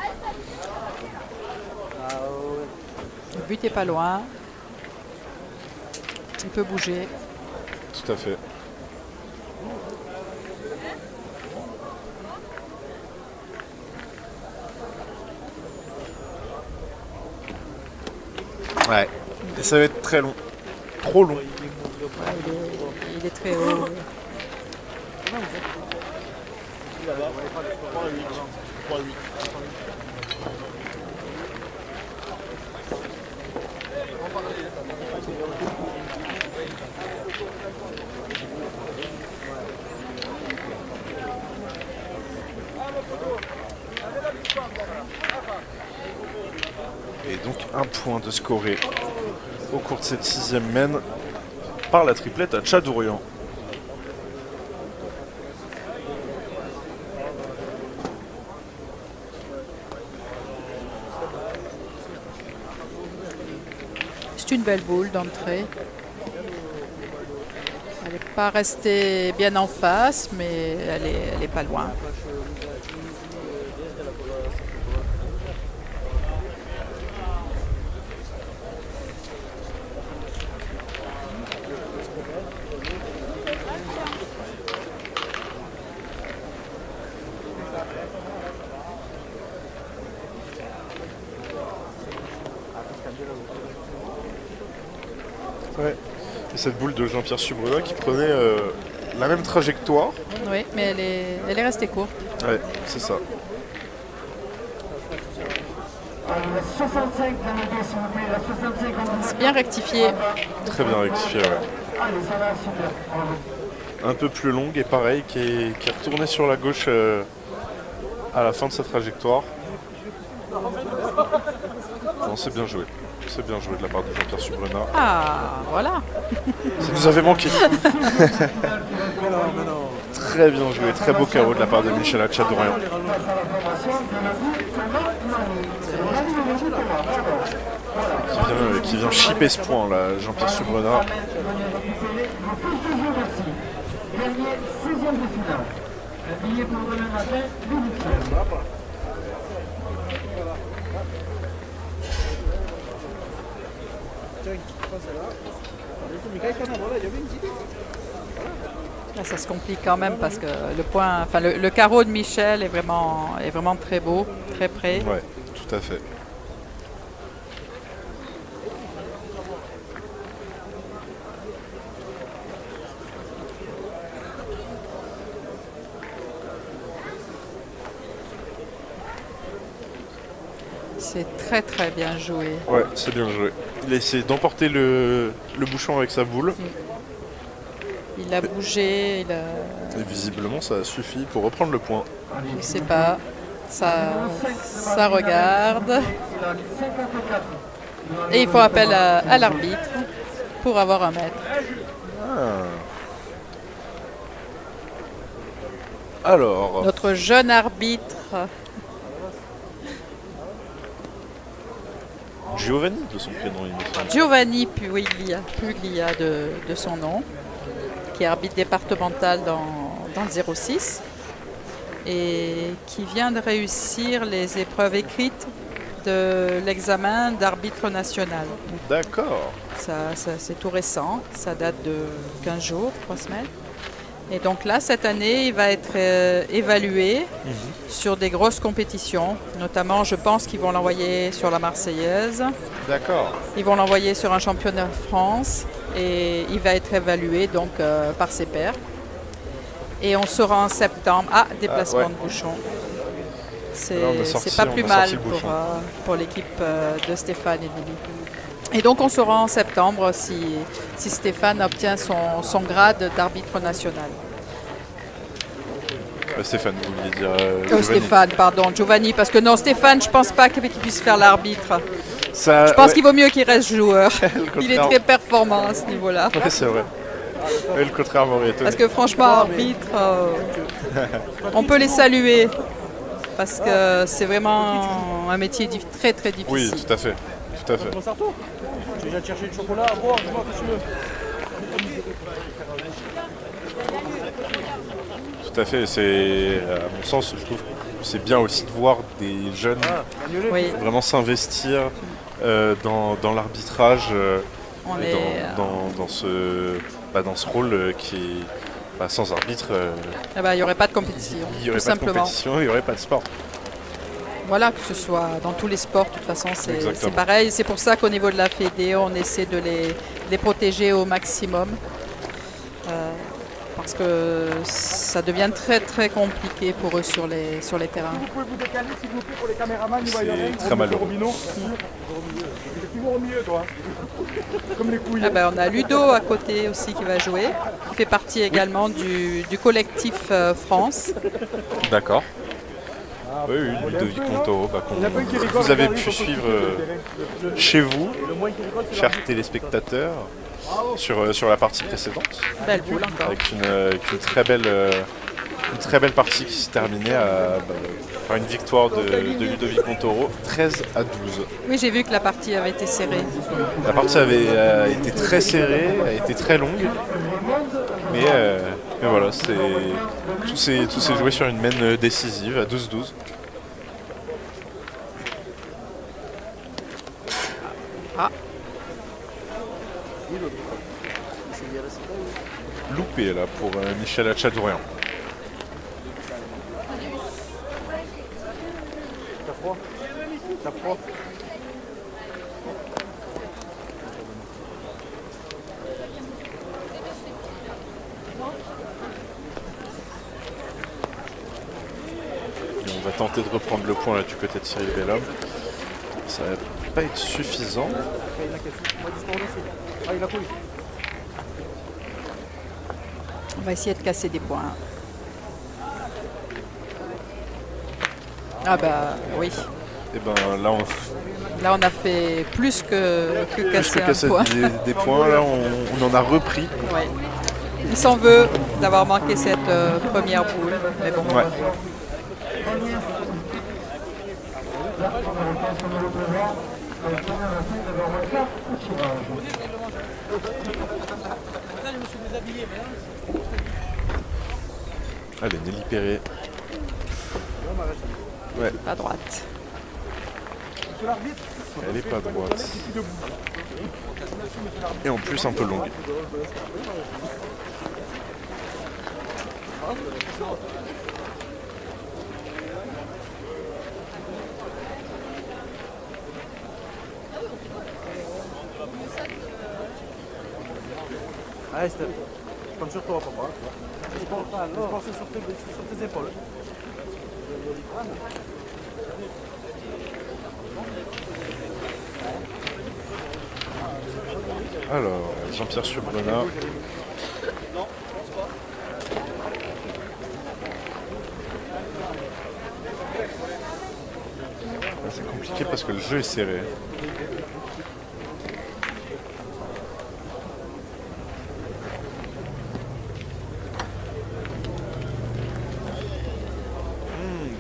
Le but est pas loin. Il peut bouger. Tout à fait. Ouais. Et ça va être très long. Trop long. Ouais, il est très haut. Et donc un point de scoré au cours de cette 6e mène par la triplette à Tchadourian. C'est une belle boule d'entrée. Elle n'est pas restée bien en face, mais elle est pas loin. Ouais. Et cette boule de Jean-Pierre Subruda qui prenait la même trajectoire. Oui, mais elle est restée courte. Ouais, c'est ça. La 65 dans le dos, s'il vous plaît. La 65 dans le dos. C'est bien rectifié. Très bien rectifié, ouais. Allez, ça va, super. Bravo. Un peu plus longue et pareil, qui est retournée sur la gauche à la fin de sa trajectoire. Non, c'est bien joué. C'est bien joué de la part de Jean-Pierre Subruda. Ah, voilà. Ça nous avait manqué. Très bien joué, très beau carreau de la part de Michel Tchadourian. Qui vient chipper ce point là, Jean-Pierre Subruda. Dernier 16e de finale. Un billet pour demain matin, Louis. Là, ça se complique quand même parce que le carreau de Michel est vraiment très beau, très près. Ouais, tout à fait. C'est très très bien joué. Ouais, c'est bien joué. Il a essayé d'emporter le bouchon avec sa boule. Il a bougé, Et visiblement, ça a suffi pour reprendre le point. je ne sais pas, ça regarde. Et il faut appel à l'arbitre pour avoir un mètre. Ah. Alors, Notre jeune arbitre, Giovanni de son prénom, il me semble. Giovanni Puglia de son nom, qui est arbitre départemental dans le 06 et qui vient de réussir les épreuves écrites de l'examen d'arbitre national. D'accord. Ça, c'est tout récent, ça date de 15 jours, 3 semaines. Et donc là, cette année, il va être évalué sur des grosses compétitions. Notamment, je pense qu'ils vont l'envoyer sur la Marseillaise. D'accord. Ils vont l'envoyer sur un championnat de France. Et il va être évalué donc par ses pairs. Et on sera en septembre. Ah, déplacement de bouchon. C'est pas plus mal pour l'équipe de Stéphane et Lily. Et donc on saura en septembre si Stéphane obtient son grade d'arbitre national. Stéphane, vous vouliez dire Giovanni. Stéphane, pardon, Giovanni, parce que non, Stéphane, je pense pas qu'il puisse faire l'arbitre. Ça, Je pense ouais, qu'il vaut mieux qu'il reste joueur. Il est contraire. très performant à ce niveau-là. ouais, c'est vrai. Ouais, le contraire m'aurait étonné. Parce que franchement, arbitre, on peut les saluer. Parce que c'est vraiment un métier très très difficile. Oui, tout à fait. Tout à fait. Concerto. Tu viens de chercher du chocolat à boire, dis-moi qu'est-ce que tu veux. Tout à fait. C'est, à mon sens, je trouve que c'est bien aussi de voir des jeunes Oui, vraiment s'investir dans l'arbitrage on et est, dans ce rôle qui est sans arbitre. il n'y aurait pas de compétition, Il n'y aurait tout pas de simplement. compétition, il n'y aurait pas de sport. Voilà, que ce soit dans tous les sports, de toute façon, c'est Exactement. pareil. C'est pour ça qu'au niveau de la Fédé, on essaie de les protéger au maximum. Parce que ça devient très très compliqué pour eux sur les terrains. Vous pouvez vous décaler s'il vous plaît pour les caméramans, ils voient C'est rien. très malheureux. C'est toujours au milieu, toi. Comme les couilles. Ah ben, on a Ludo à côté aussi qui va jouer. Il fait partie également du collectif France. D'accord. Oui, Ludovic Montoro, Il y a pas un qui rigole, vous avez regardez, pu sur le suivre côté du terrain. chez vous, Le moins qui rigole, c'est chers téléspectateurs, sur la partie précédente, Belle boule encore. avec une très belle partie qui s'est terminée par une victoire de Ludovic Montoro, 13 à 12. Oui, j'ai vu que la partie avait été serrée. La partie avait été très serrée, a été très longue, mais voilà, tout s'est joué sur une mène décisive à 12-12. Ah, Loupé là pour Michel Hachadourian. T'as froid. T'as froid. Et on va tenter de reprendre le point là du côté de Cyril Bellhomme. Ça va pas être suffisant. Ah, il a couille. on va essayer de casser des points. Ah bah oui. Et ben là on Là, on a fait plus que casser un casser point. des points, là on en a repris. Ouais. Il s'en veut d'avoir manqué cette première boule. Mais bon, Ouais. Allez, Nelly Perret. Ouais, à droite. Monsieur l'arbitre. elle est pas droite. Et en plus un peu longue. Allez, Steph. Je compte sur toi, papa. Je pense sur tes épaules. Alors, Jean-Pierre Surbrenat. C'est compliqué parce que le jeu est serré.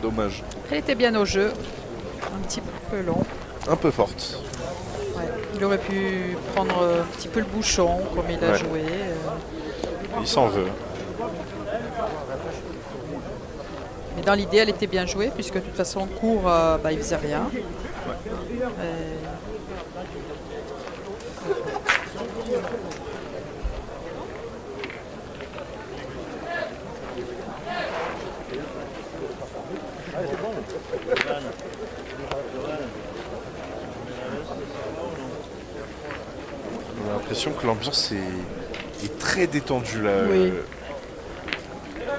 Dommage. Elle était bien au jeu. Un petit peu long. Un peu forte. Ouais. Il aurait pu prendre un petit peu le bouchon comme il a Ouais. joué. Il s'en veut. Mais dans l'idée, elle était bien jouée puisque de toute façon, court, il faisait rien. On a l'impression que l'ambiance est très détendue là, Oui.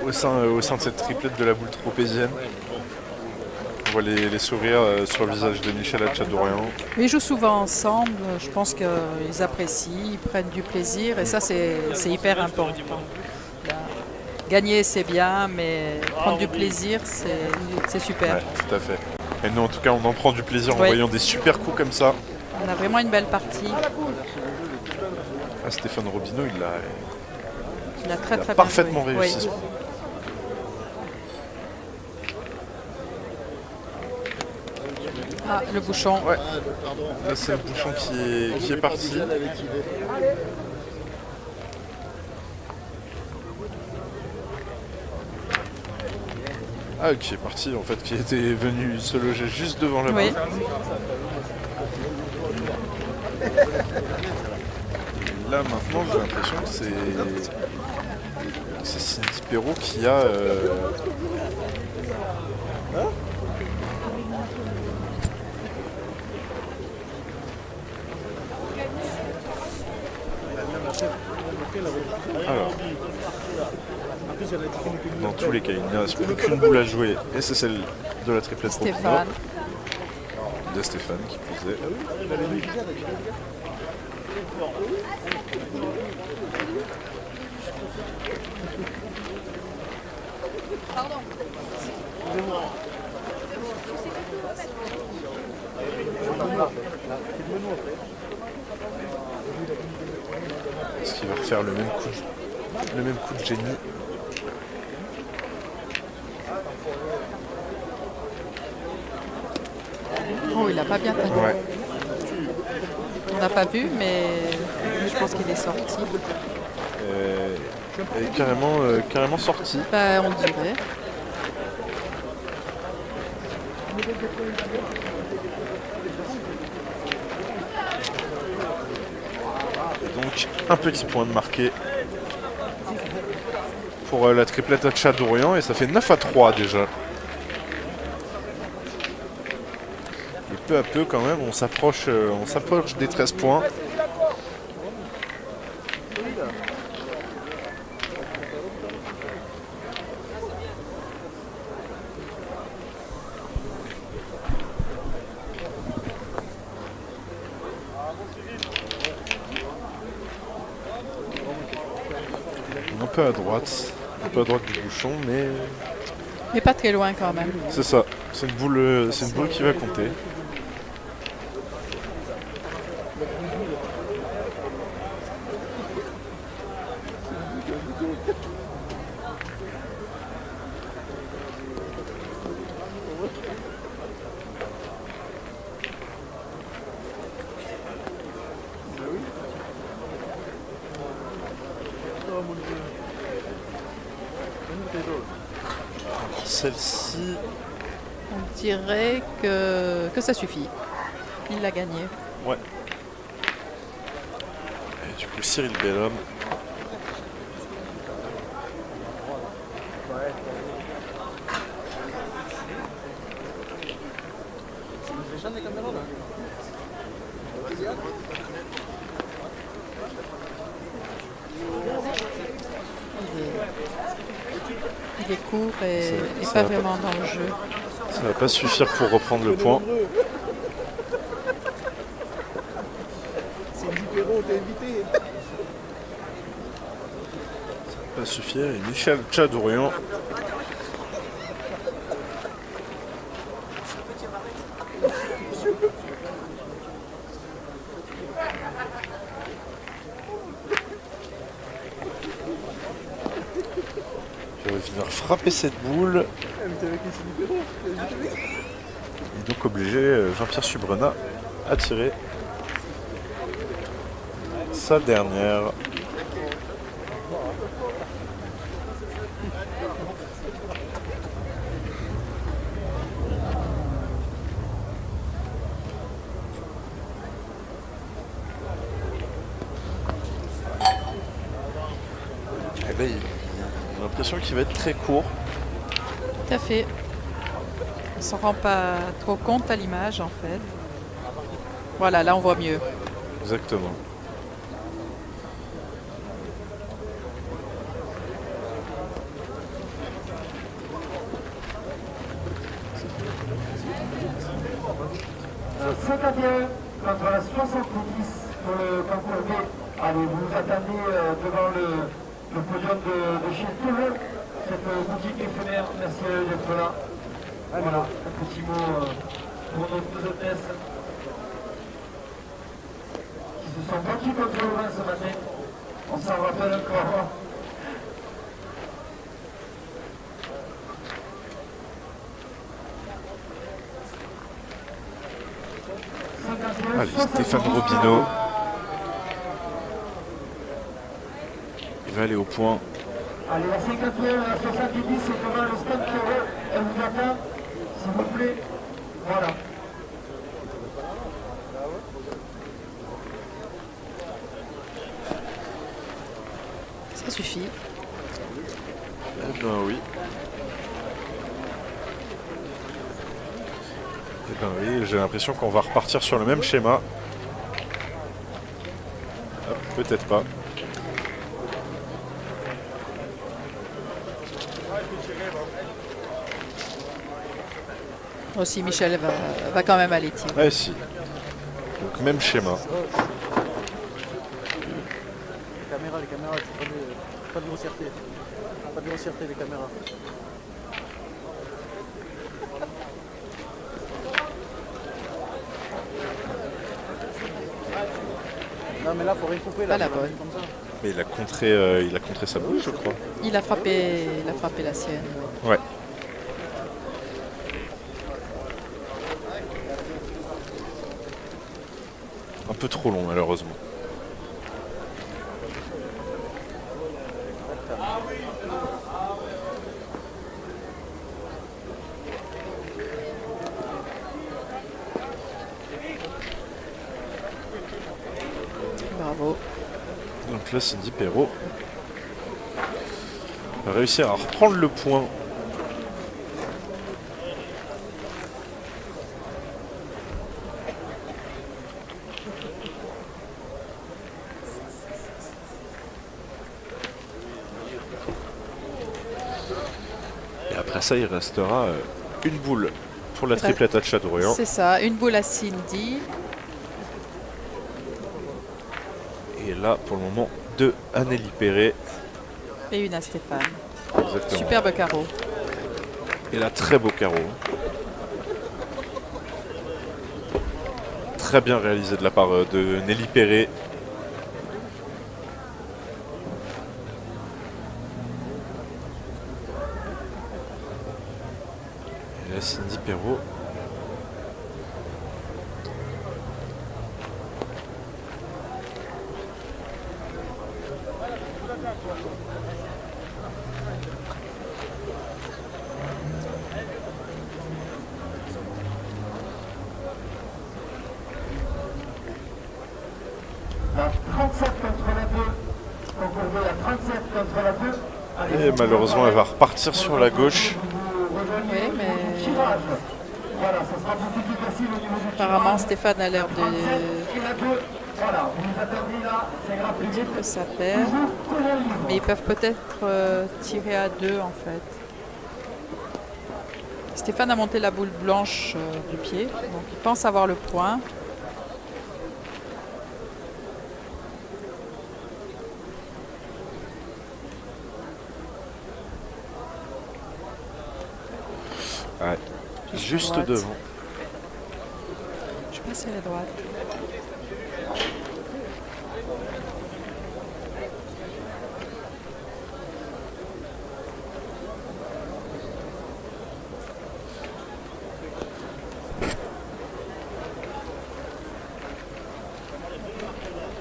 au sein de cette triplette de la boule tropézienne. On voit les sourires sur le visage de Michel Hachadourian. Ils jouent souvent ensemble. Je pense qu'ils apprécient, ils prennent du plaisir et ça, c'est hyper important. Gagner, c'est bien, mais prendre du plaisir, c'est super. Ouais, tout à fait. Et nous, en tout cas, on en prend du plaisir en Ouais. voyant des super coups comme ça. On a vraiment une belle partie. Ah, Stéphane Robineau, il a Très très bien parfaitement joué. réussi. Oui. Ah, le bouchon. Ouais. Là, c'est le bouchon qui est parti. Ah, qui est parti, en fait, qui était venu se loger juste devant la Oui. barre. Là, maintenant, j'ai l'impression que c'est Cindy Perrault qui a... Alors, dans tous les cas, il n'y a plus qu'une boule à jouer, et c'est celle de la triplette Robineau. Stéphane. De Stéphane, qui plus est. Est-ce qu'il va refaire le même coup de génie? Oh, il n'a pas bien tenu. Ouais. On n'a pas vu, mais je pense qu'il est sorti. Elle est carrément sorti. Ben, on dirait. Donc un petit point de marqué pour la triplette à Chadorian, et ça fait 9-3 déjà. Et peu à peu quand même on s'approche des 13 points. Un peu à droite du bouchon, mais pas très loin quand même. c'est ça. C'est une boule qui va compter. Celle-ci, On dirait que ça suffit. Il l'a gagné. ouais. Et du coup, Cyril Bellhomme. Il est court et Ça pas va pas. vraiment dans le jeu. Ça va pas suffire pour reprendre le point. Cindy Perrault, t'es invité. Ça va pas suffire. Et Michel Tchadourian. Il va venir frapper cette boule. Invité avec les Cindy Perrault. T'es invité avec. Il est donc obligé, Jean-Pierre Subrenat, à tirer sa dernière. Et là, j'ai l'impression qu'il va être très court. Tout à fait. On ne s'en rend pas trop compte à l'image en fait. Voilà, là on voit mieux. Exactement. Euh, 51 contre la 70 pour le concours B. Allez, vous vous attendez devant le podium de chez Toulon. cette boutique éphémère. Merci à eux d'être là. Voilà, un petit mot pour nos deux hôtesses qui se sont battues contre le vin ce matin. On s'en rappelle encore. Allez, Stéphane Robineau. Il va aller au point. Allez, la 51, la 70, c'est comment le stand Pierrot, elle vous attend, s'il vous plaît. Voilà. Ça suffit. Eh ben oui. Eh ben oui, j'ai l'impression qu'on va repartir sur le même schéma. Hop, peut-être pas. Aussi, Michel va quand même aller tirer. Ouais, si. Donc même schéma. Les caméras, pas de grossièreté. Pas de grossièreté, les caméras. Non, mais là, faut rien couper. Pas Là, la bonne. comme ça. Mais il a contré sa bouche, je crois. Il a frappé la sienne. Ouais. Un peu trop long, malheureusement. Bravo. Donc là, Cindy Perrault va réussir à reprendre le point. Et après ça, il restera une boule pour la triplette à Chadorian. C'est ça, une boule à Cindy. Et là, pour le moment, 2 à Nelly Perret. Et une à Stéphane. Exactement. Superbe carreau. Et là, très beau carreau. Très bien réalisé de la part de Nelly Perret. Et là, Cindy Perrault. La 37 contre la 2. Concordé à 37 contre la 2. Allez, Et malheureusement, elle va repartir sur la gauche. vous rejoignez Oui, mais- le tirage. Voilà, ça sera beaucoup plus facile au niveau du Apparemment, tirage. Stéphane a l'air 37 de et la 2. Voilà, vous nous attendez là, c'est gratuit. dire que ça perd. Toujours collé au niveau. Mais ils peuvent peut-être tirer à 2 en fait. Stéphane a monté la boule blanche du pied, donc il pense avoir le point. Ouais. Juste droite. devant. Je passe à la droite.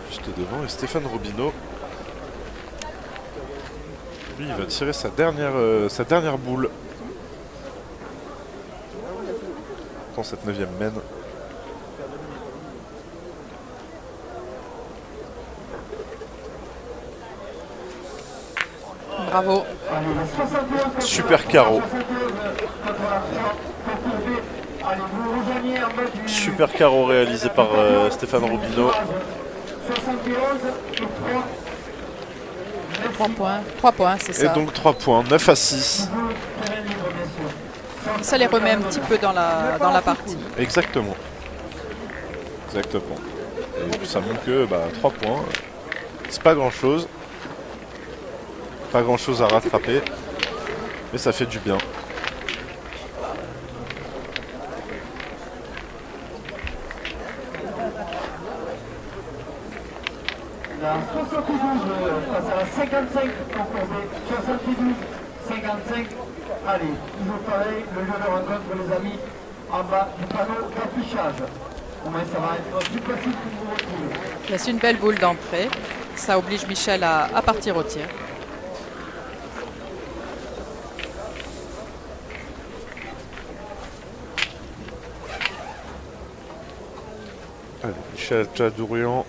Juste devant. Et Stéphane Robineau. Lui, il va tirer sa dernière boule. Dans cette 9e mène. Bravo. Allez, la 71 contre Super la 3, carreau. 72 contre la 3, concourbé. Allez, vous rejoignez en bas du... Super carreau réalisé par Stéphane Robineau. 71 et 3. 3 points. 3 points, c'est Et ça. donc 3 points, 9 à 6. Terrain libre, bien sûr. Ça les remet un petit peu dans la partie. Exactement. Exactement. Et ça montre que 3 points, c'est pas grand chose. Pas grand chose à rattraper. Mais ça fait du bien. La 72 passe à la 55 en courbée. 72, 55. Allez, toujours pareil, le lieu de rencontre, les amis, en bas du panneau d'affichage. Au moins, ça va être plus facile pour vous retrouver. Laisse une belle boule d'entrée. Ça oblige Michel à partir au tir. Allez, Michel Chadourian.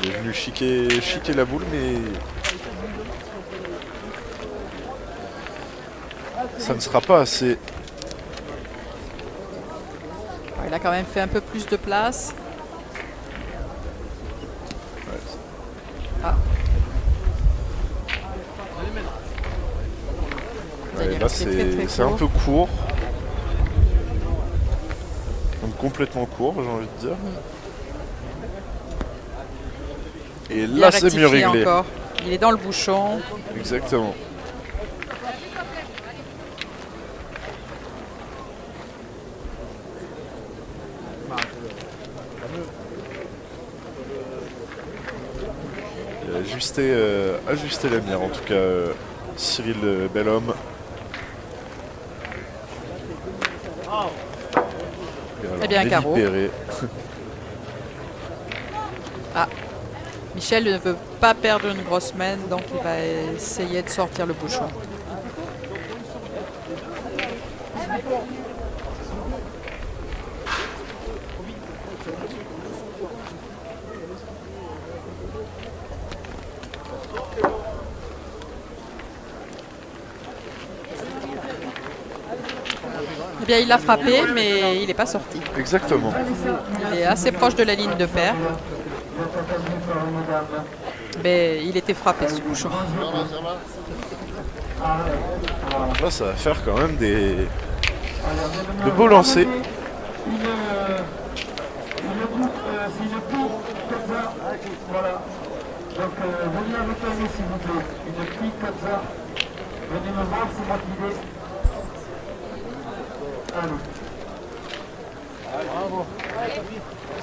Il est venu chiquer la boule, mais ça ne sera pas assez. Il a quand même fait un peu plus de place. Ah. Ouais, là, c'est un peu court. Donc complètement court, j'ai envie de dire. Et Il là, a c'est rectifié mieux réglé. encore. Il est dans le bouchon. Exactement. Il a ajusté la mire, en tout cas, Cyril Bellhomme. Eh bien, carreau. Délibéré. Ah. Michel ne veut pas perdre une grosse main, donc il va essayer de sortir le bouchon. Eh bien, il l'a frappé, mais il n'est pas sorti. Exactement. Il est assez proche de la ligne de paire. Mais il était frappé, ce bouchon. Là, ça va faire quand même de beaux lancers. Une coupe comme ça. Voilà. Donc, venez la réclamer, s'il vous plaît. Une pique comme ça. Venez me voir, c'est moi qui l'ai. Allez.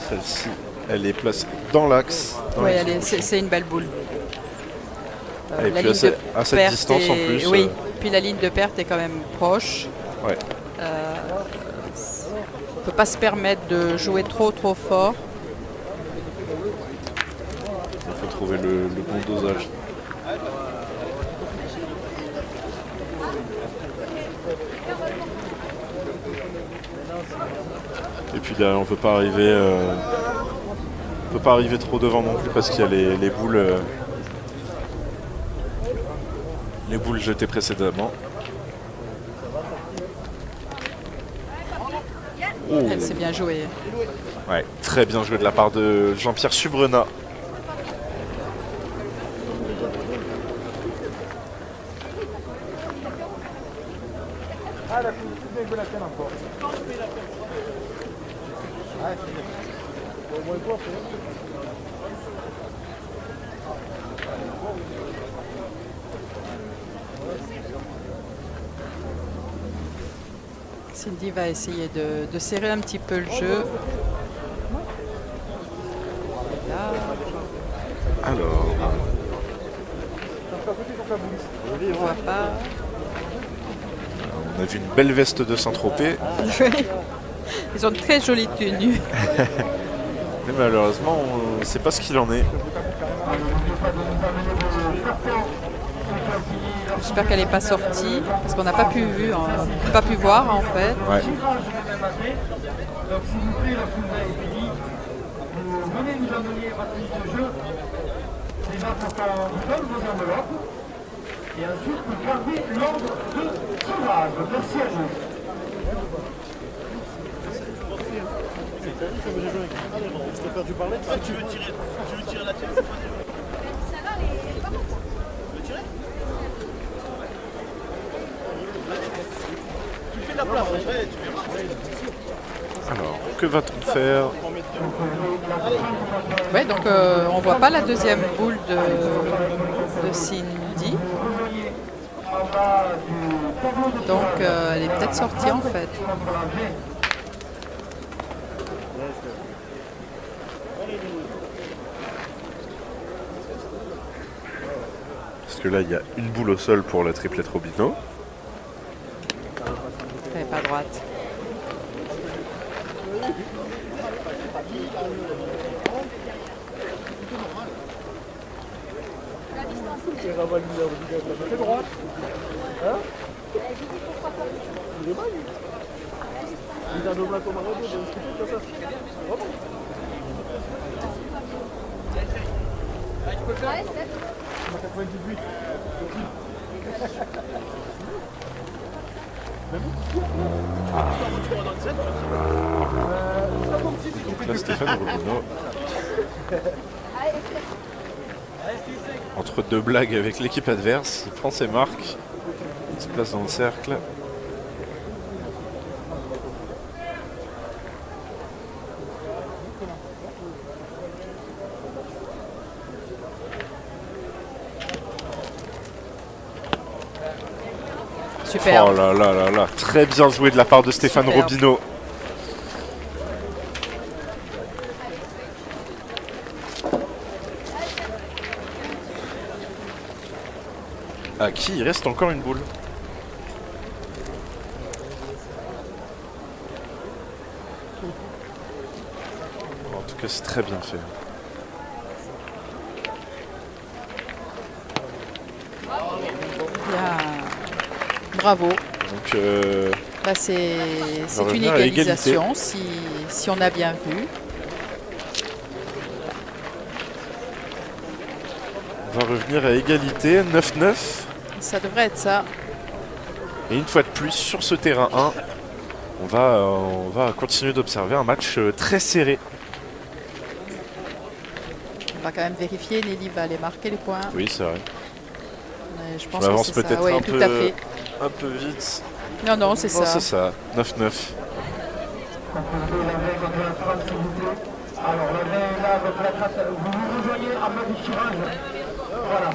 Celle-ci, elle est placée dans l'axe. Oui, c'est une belle boule. Et La puis ligne de à cette perte distance en plus. Oui, puis la ligne de perte est quand même proche. Ouais. On ne peut pas se permettre de jouer trop fort. Il faut trouver le bon dosage. Et puis derrière, on peut pas arriver trop devant non plus parce qu'il y a les boules jetées précédemment. Oh. Elle s'est bien jouée. Ouais, très bien joué de la part de Jean-Pierre Subrenat. Ah, la coupe, c'est bien, il veut la tienne encore. Ah, c'est bien. Au moins, quoi, Cindy va essayer de serrer un petit peu le jeu. Là, Alors, on ne voit pas. on a vu une belle veste de Saint-Tropez, Ils ont de très jolies tenues. mais malheureusement, on ne sait pas ce qu'il en est. J'espère qu'elle n'est pas sortie, parce qu'on n'a pas pu voir en fait. Ouais. Donc, s'il vous plaît, lorsque vous avez fini, vous venez nous amener votre fiche de jeu. Déjà pour qu'on vous donne vos enveloppes. Et ensuite, vous gardez l'ordre de tirage. Merci à vous. Tu veux tirer la tienne? Tu fais de la place, tu verras. Alors, que va-t-on faire? Ouais, donc on voit pas la deuxième boule de Cindy. Donc elle est peut-être sortie en fait. Parce que là, il y a une boule au sol pour la triplette Robino. Elle n'est pas droite. C'est droite. Hein? Il est mal. Il a un double comme un robot, il a un truc comme ça. Vraiment. Tu peux le faire? 98. Donc là, Stéphane Robino. Entre deux blagues avec l'équipe adverse, il prend ses marques, il se place dans le cercle. Super. Oh là là là là, très bien joué de la part de Stéphane Superbe. Robino. À qui il reste encore une boule. En tout cas, c'est très bien fait. Bien. Bravo. Donc, Bah, c'est une revenir à égalisation si on a bien vu. on va revenir à égalité, 9-9. Ça devrait être ça. Et une fois de plus, sur ce terrain 1, on va continuer d'observer un match très serré. On va quand même vérifier. Nelly va aller marquer les points. Oui, c'est vrai. Mais je Je pense que m'avance c'est ça. peut-être Oui, un, tout à fait. peu vite. Non, non, c'est Non, ça. c'est ça, 9-9. Alors la veille est là, donc la trace, vous vous rejoignez à mode du tirage. Voilà.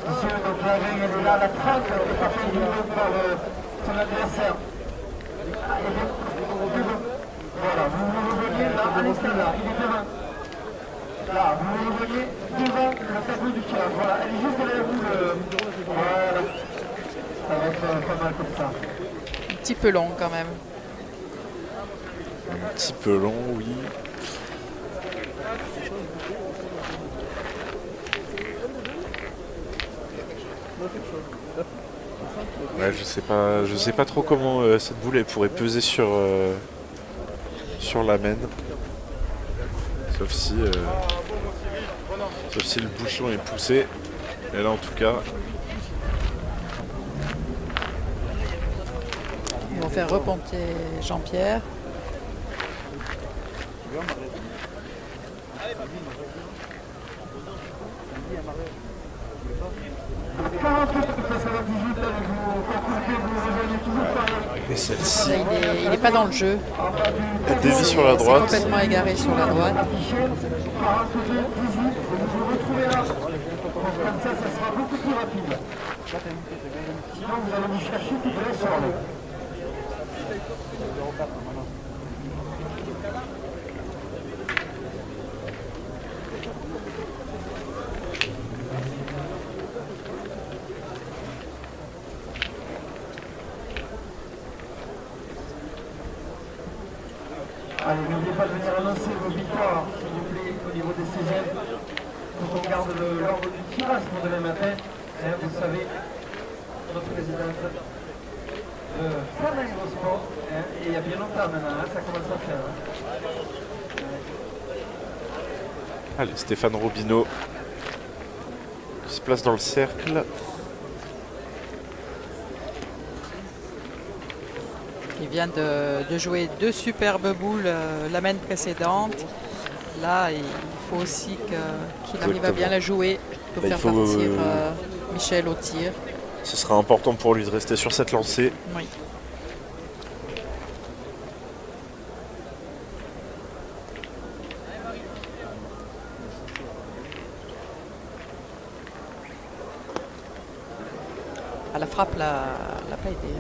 Monsieur, donc la veille elle est là, la trace est partie du monde par son adversaire. Voilà, vous vous rejoignez là, à l'instant là, il est devant. Là, vous vous rejoignez devant le tableau du tirage. Voilà, elle est juste derrière vous. Voilà. Ça va être pas mal comme ça. Un petit peu long quand même. Un petit peu long, oui. Ouais, je sais pas trop comment cette boule elle pourrait peser sur la main. Sauf si le bouchon est poussé. Et là en tout cas, Ils vont faire reponter Jean-Pierre. et celle-ci, Là, il est pas dans le jeu. elle dévie sur la C'est droite. complètement égaré sur la droite. Comme ça, ça sera beaucoup plus rapide. Sinon, vous allez vous chercher toute la soirée. Allez, n'oubliez pas de venir annoncer vos victoires, s'il vous plaît, au niveau des CGM. Quand on regarde l'ordre du tirage pour demain matin, hein, vous savez, notre présidente Femme Aérosport, hein, et il y a bien longtemps maintenant, hein, ça commence à faire. Hein. Allez, Stéphane Robino qui se place dans le cercle. Il vient de jouer deux superbes boules la main précédente. Là, il faut aussi qu'il arrive à bien la jouer pour Bah, il faire faut, partir Michel au tir. Ce sera important pour lui de rester sur cette lancée. Oui. Ah, la frappe l'a pas aidé.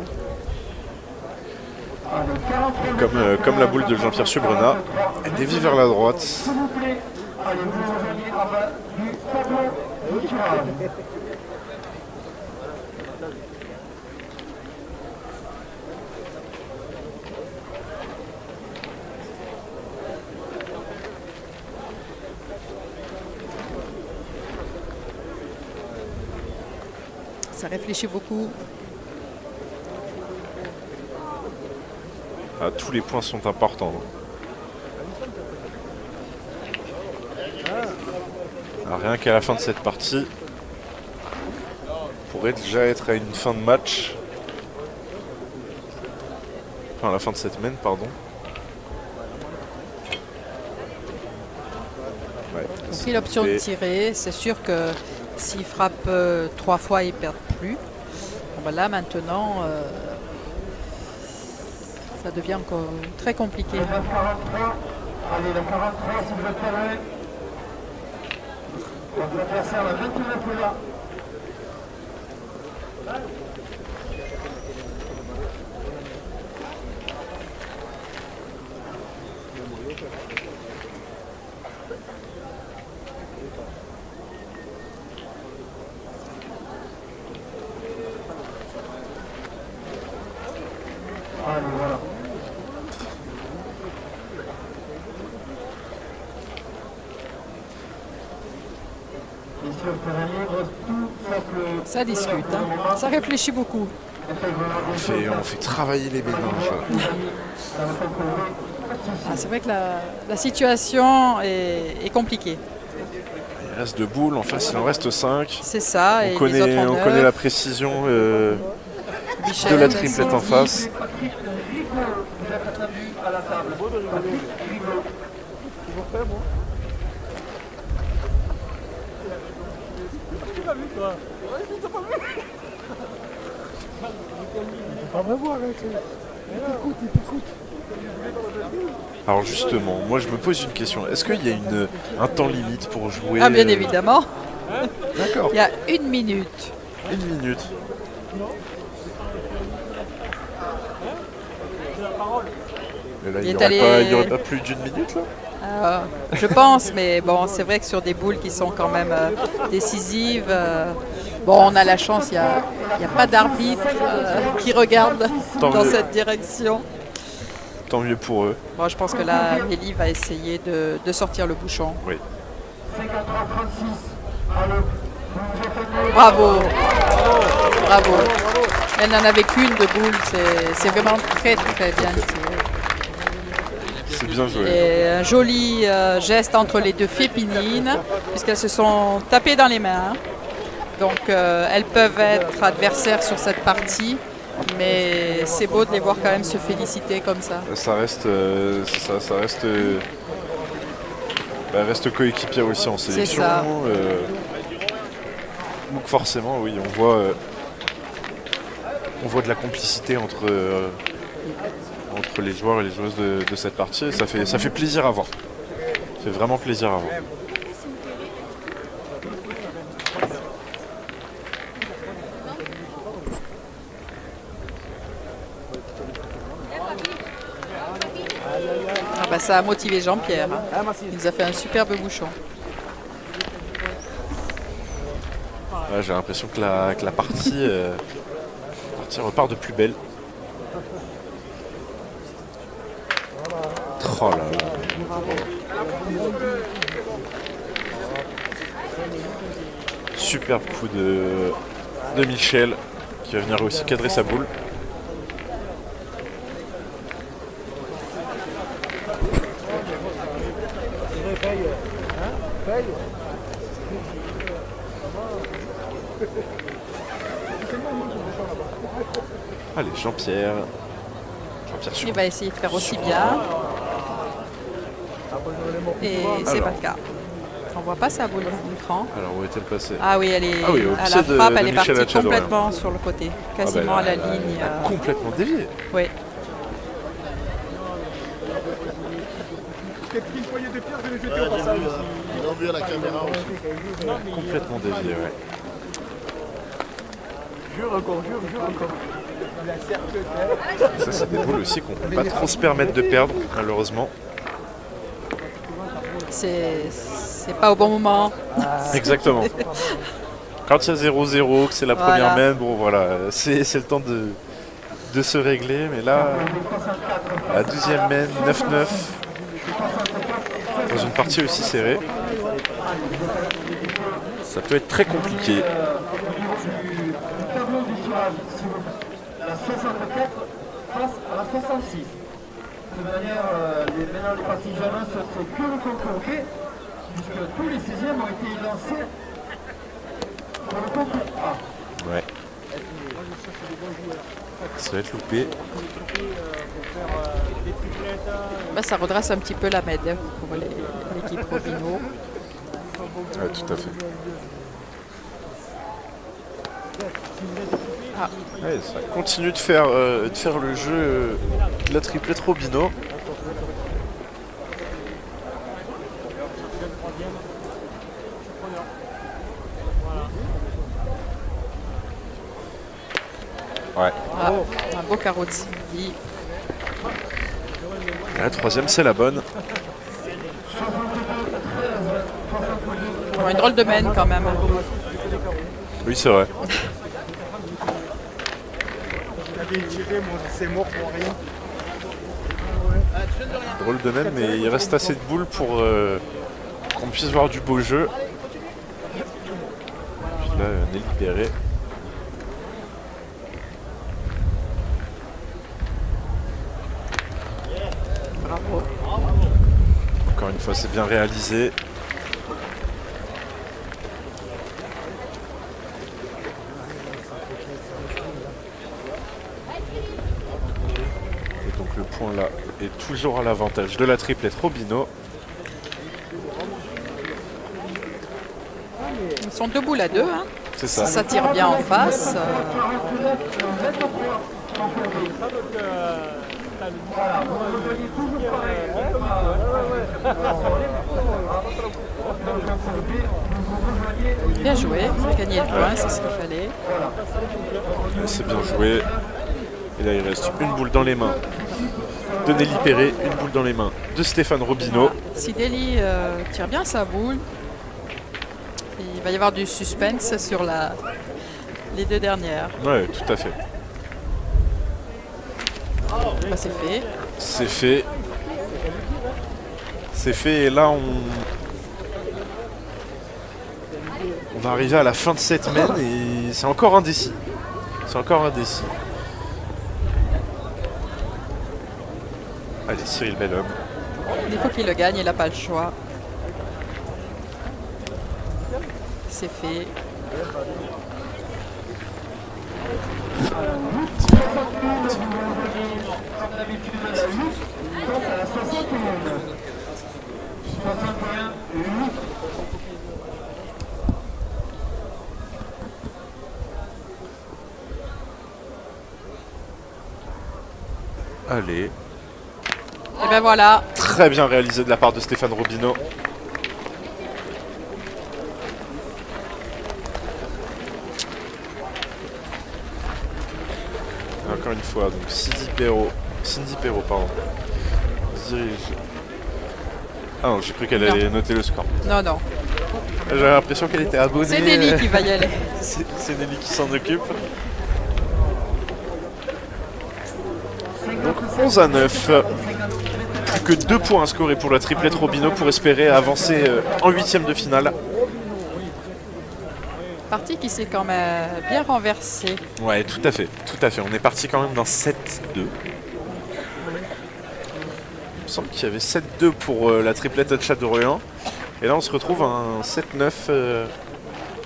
Hein. Comme la boule de Jean-Pierre Subrenat, elle dévie vers la droite. S'il vous plaît, allez vous rejoignez en bas du tableau du tirage. Ça réfléchit beaucoup. Ah, tous les points sont importants. Alors, rien qu'à la fin de cette partie, on pourrait déjà être à une fin de match. Enfin, à la fin de cette semaine, pardon. Ouais, Ils ont pris l'option de tirer. C'est sûr que s'ils frappent 3 fois, ils ne perdent plus. Bon, ben là, maintenant, ça devient encore très compliqué. Le 9,43. Allez, le 43, si vous êtes prêts. Votre adversaire, le 29 est là. Allez, voilà. Ça discute, hein. Ça réfléchit beaucoup. on fait travailler les méninges. Ah, c'est vrai que la situation est compliquée. Il reste 2 boules, en face il en reste 5. C'est ça. On Et connaît, les autres en on connaît la neuf. précision Michel, de la triplette en face. Patrick Rigaud, vous êtes attendu à la table. Patrick Rigaud. Pas me voir, hein, il t'écoute. Alors justement, moi je me pose une question. Est-ce qu'il y a un temps limite pour jouer Ah, bien évidemment. D'accord. Il y a 1 minute. 1 minute. Et là, Il il est allé- n'y aurait pas plus d'1 minute là Je pense, mais bon, c'est vrai que sur des boules qui sont quand même décisives, bon, on a la chance, il n'y a pas d'arbitre qui regarde Tant dans mieux. cette direction. Tant mieux pour eux. Bon, je pense que là, Ellie va essayer de sortir le bouchon. Oui. 53-36. Allez, vous Bravo, bravo. Elle n'en avait qu'une de boule, c'est vraiment très très bien tiré. C'est bien joué. Et un joli geste entre les deux Fépinines, puisqu'elles se sont tapées dans les mains. Donc elles peuvent être adversaires sur cette partie, mais c'est beau de les voir quand même se féliciter comme ça. Ça reste, ça reste, reste coéquipier aussi en sélection. ça. Donc forcément, oui, on voit de la complicité entre les joueurs et les joueuses de cette partie. Et ça fait plaisir à voir. Ça fait vraiment plaisir à voir. Ah bah, ça a motivé Jean-Pierre. Hein. Il nous a fait un superbe bouchon. Ouais, j'ai l'impression que la partie repart de plus belle. Oh là là. Superbe coup de Michel qui va venir aussi cadrer sa boule. Allez, Jean-Pierre. Il va essayer de faire aussi bien. Et c'est pas le cas. On voit pas sa boule dans l'écran. Alors, où est-elle passée? Ah oui, elle est Ah oui, au à pied la de frappe, elle est Michel partie Hachador, complètement sur le côté, quasiment Ah à ben, la ligne. elle a complètement dévié. Oui. Peut-être pris une poignée de pierre, je vais les jeter au passage aussi. Ils ont vu à la caméra aussi. Complètement dévié, ouais. Jure encore. La cercle. Ça, c'est des boules aussi qu'on peut pas trop se permettre de perdre, malheureusement. C'est pas au bon moment. Exactement. Quand il y a 0-0, que c'est la Voilà. première main, bon voilà, c'est le temps de se régler. Mais là, la 12e main, 9-9, dans une partie aussi serrée, ça peut être très compliqué. Du tableau du tirage, s'il vous plaît. La 64 face à la 66. De manière, maintenant les parties jeunes, c'est que le concours B, puisque tous les 16e ont été lancés pour le concours A. Ouais. Ça va être loupé. Bah, ça redresse un petit peu la med pour l'équipe Robino. Ouais, tout à fait. Ah, Ouais, ça continue de faire le jeu de la triplette Robino. Ouais. ah, un beau carreau de Sylvie. La 3e, c'est la bonne. Bon, une drôle de mène quand même. Oui, c'est vrai. J'avais tiré, moi, c'est mort pour rien. Drôle de même, mais il reste assez de boules pour qu'on puisse voir du beau jeu. Puis là, on est libéré. Bravo. Encore une fois, c'est bien réalisé. Et donc le point là est toujours à l'avantage de la triplette Robino. Ils sont 2 boules à 2. Hein. C'est ça. Ça tire bien en face. Bien joué, ça a gagné le point, c'est ce qu'il fallait. C'est bien joué. Et là, il reste une boule dans les mains de Nelly Perret, une boule dans les mains de Stéphane Robino. Si Deli tire bien sa boule, il va y avoir du suspense sur les 2 dernières. Ouais, tout à fait. Bah, c'est fait. C'est fait. C'est fait et là on va arriver à la fin de cette main et c'est encore indécis. C'est encore indécis. Allez, Cyril Bellhomme. Il faut qu'il le gagne, il n'a pas le choix. C'est fait. Comme d'habitude, la 8 face à la 61. 61, 8. Allez. Et ben voilà. Très bien réalisé de la part de Stéphane Robino. Encore une fois, donc Cindy Perrault, pardon, dirige. Ah non, j'ai cru qu'elle allait noter le score. Non, non. J'avais l'impression qu'elle était abonnée. C'est Nelly qui va y aller. C'est Nelly qui s'en occupe. Donc 11-9. Plus que 2 points à scorer pour la triplette Robino pour espérer avancer en 8e de finale. Partie qui s'est quand même bien renversée. Ouais, tout à fait, tout à fait. On est parti quand même dans 7-2. Il me semble qu'il y avait 7-2 pour la triplette de Châteauroyan. Et là, on se retrouve à un 7-9.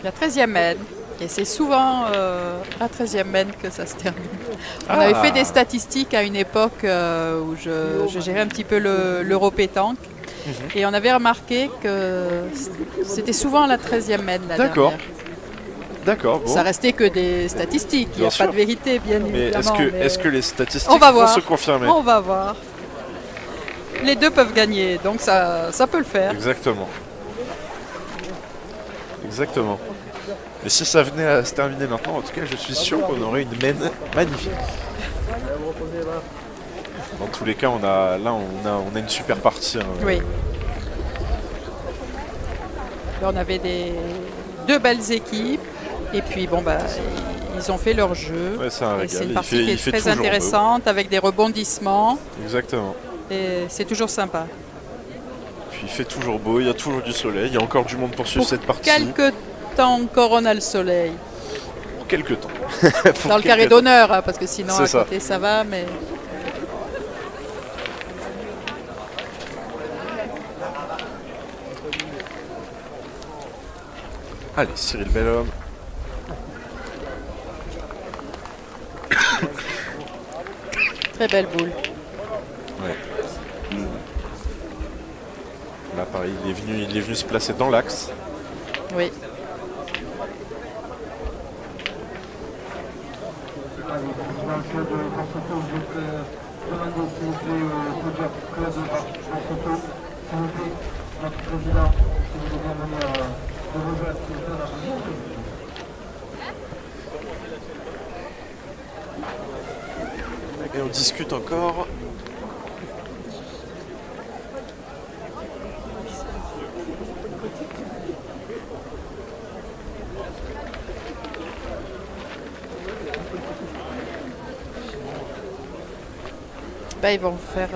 La 13e mène. Et c'est souvent à 13e mène que ça se termine. On Ah. avait fait des statistiques à une époque où je gérais un petit peu l'Euro pétanque. Et on avait remarqué que c'était souvent la 13e mène. La D'accord. dernière. D'accord, bon. Ça restait que des statistiques. Il n'y Bien a sûr. pas de vérité, bien Mais évidemment. est-ce que les statistiques On va vont voir. se confirmer? On va voir. Les deux peuvent gagner, donc ça peut le faire. Exactement. Exactement. Mais si ça venait à se terminer maintenant, en tout cas, je suis sûr qu'on aurait une mène magnifique. Dans tous les cas, on a une super partie. Hein. Oui. Là, on avait deux belles équipes. Et puis, bon, bah, ils ont fait leur jeu. Ouais, c'est un Et régal. c'est une Il partie fait- qui il est fait très toujours beau. intéressante, avec des rebondissements. Exactement. Et c'est toujours sympa. Puis il fait toujours beau, il y a toujours du soleil, il y a encore du monde pour suivre cette partie. Quelques temps encore, on a le soleil. Pour quelques temps. Pour Dans le quelques carré temps. d'honneur, hein, parce que sinon, C'est à ça. côté, ça va, mais... Allez, Cyril Bellhomme. Très belle boule. Ouais. Là, pareil, il est venu se placer dans l'axe. Oui. Allez, président le club de Corsoto, vous êtes demandé s'il vous plaît au club de Corsoto, s'il vous plaît, notre président, si vous voulez bien venir de rejoindre s'il vous plaît dans la position. Et on discute encore. Ben, ils vont faire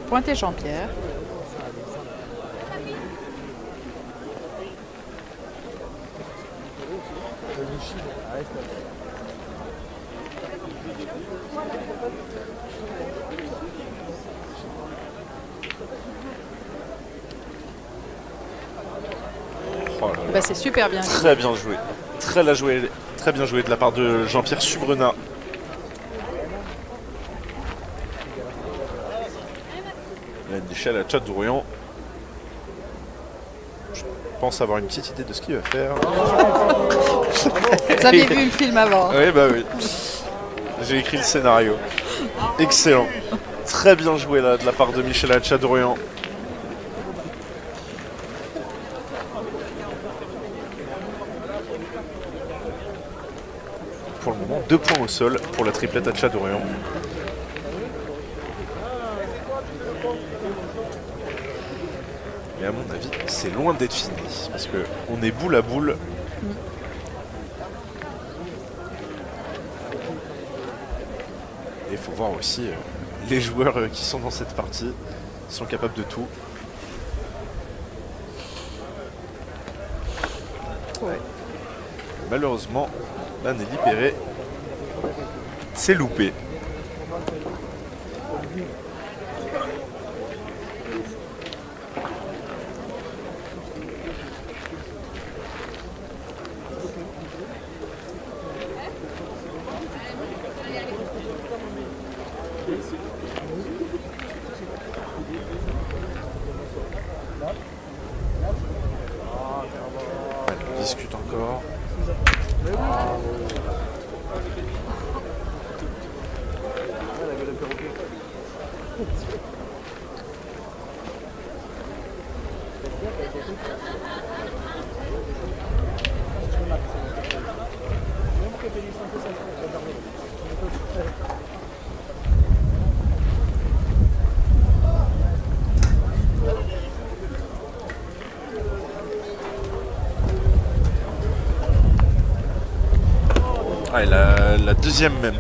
pointer Jean-Pierre. Oh là là. Ben, c'est super bien. Très bien joué. Très bien joué de la part de Jean-Pierre Subrenat. Il y a une échelle à Tchadourian. Je pense avoir une petite idée de ce qu'il va faire. Vous aviez vu le film avant. Oui, bah oui. J'ai écrit le scénario. Excellent. Très bien joué là de la part de Michel Tchadourian. Pour le moment, 2 points au sol pour la triplette à Tchadourian. Et à mon avis, c'est loin d'être fini. Parce qu'on est boule à boule. Et il faut voir aussi les joueurs qui sont dans cette partie. Ils sont capables de tout. Ouais. Malheureusement, là, Nelly Perret s'est loupé. Allez, on discute encore. Ah, et la deuxième même.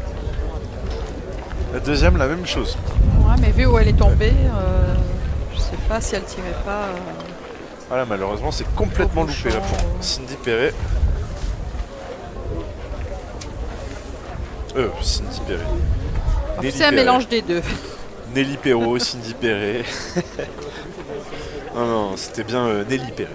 La deuxième, la même chose. Ouais, mais vu où elle est tombée, je sais pas si elle tirait pas. Voilà, malheureusement, c'est complètement Au loupé là pour bouchon. Cindy Perret. Cindy Perret. Enfin, Nelly c'est un Perret. mélange des deux. Nelly Perrault, Cindy Perret. Non, non, c'était bien Nelly Perret.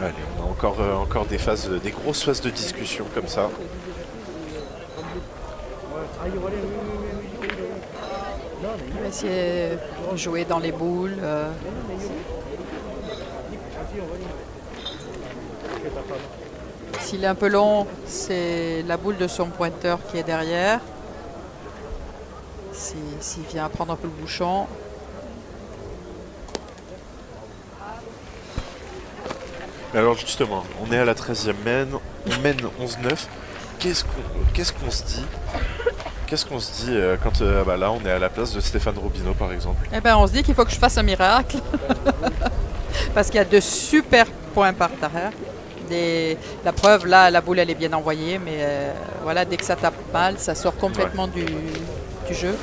Allez, on a encore des grosses phases de discussion comme ça. Il va essayer de jouer dans les boules. S'il est un peu long, c'est la boule de son pointeur qui est derrière. S'il vient prendre un peu le bouchon. Alors justement, on est à la 13e mène, on mène 11-9. Qu'est-ce qu'on se dit quand bah là on est à la place de Stéphane Robineau par exemple? Eh ben, on se dit qu'il faut que je fasse un miracle. Parce qu'il y a de super points par terre. La preuve, là, la boule elle est bien envoyée, mais voilà, dès que ça tape mal, ça sort complètement du jeu.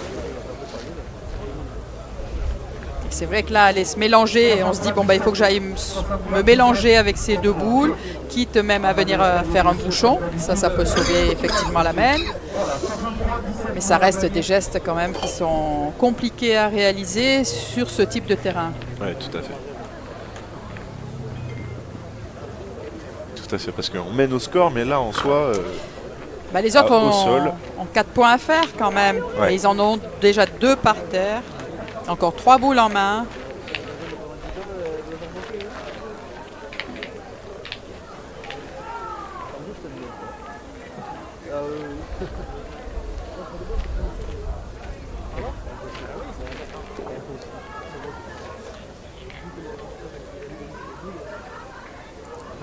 C'est vrai que là, elle est se mélanger et on se dit, bon, bah, il faut que j'aille me mélanger avec ces deux boules, quitte même à venir faire un bouchon. Ça peut sauver effectivement la main. Mais ça reste des gestes quand même qui sont compliqués à réaliser sur ce type de terrain. Oui, tout à fait. Tout à fait, parce qu'on mène au score, mais là, en soi... Bah, les autres au sol. ont 4 points à faire quand même. Ouais. Et ils en ont déjà 2 par terre. Encore 3 boules en main.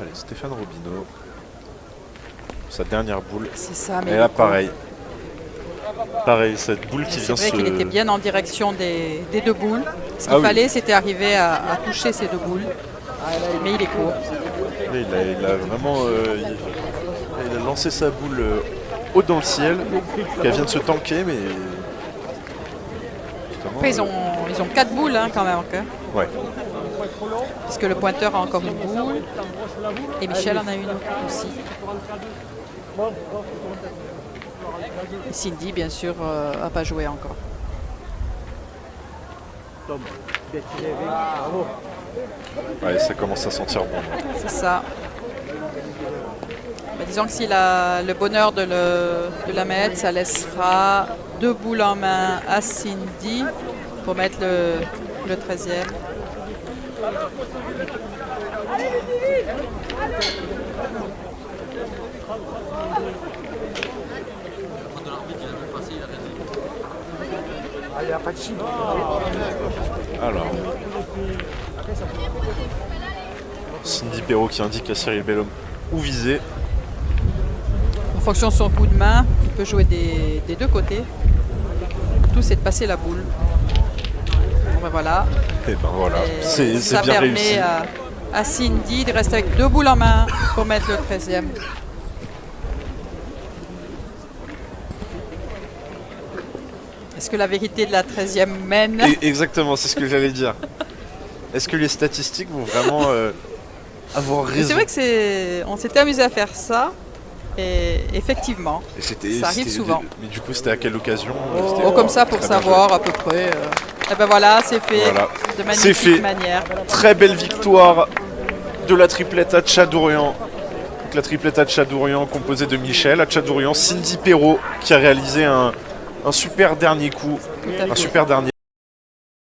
Allez, Stéphane Robineau. Sa dernière boule. C'est ça, mais Et là, pareil. Pareil, cette boule qui c'est vient vrai se... qu'il était bien en direction des deux boules. Ce qu'il Ah oui. fallait, c'était arriver à toucher ces deux boules. Mais il est court. Il a vraiment... il a lancé sa boule haut dans le ciel, qu'elle vient de se tanker, mais... justement, Après, ils ont 4 boules hein, quand même encore. Ouais. Parce que le pointeur a encore une boule. Et Michel en a une aussi. Et Cindy, bien sûr, n'a pas joué encore. Ouais, ça commence à sentir bon. C'est ça. Bah, disons que s'il a le bonheur de la mettre, ça laissera 2 boules en main à Cindy pour mettre le 13e. Alors... Cindy Perrault qui indique à Cyril Bellhomme où viser. En fonction de son coup de main, il peut jouer des deux côtés. Tout, c'est de passer la boule. Bon, ben voilà. Et ben voilà, Et c'est ça bien permet réussi. à Cindy de rester avec 2 boules en main pour mettre le 13e. Est-ce que la vérité de la 13e mène? Exactement, c'est ce que j'allais dire. Est-ce que les statistiques vont vraiment avoir Mais raison? c'est vrai que on s'était amusé à faire ça. Et effectivement, Et ça arrive souvent. Mais du coup, c'était à quelle occasion? Oh, comme ça pour très bien savoir à peu près. Et ben voilà, c'est fait Voilà. de C'est fait. magnifique manière. joué. Très belle victoire de la triplette à Tchadourian. Donc, la triplette à Tchadourian composée de Michel, à Tchadourian, Cindy Perrault qui a réalisé un super dernier coup, Tout à un fait. super dernier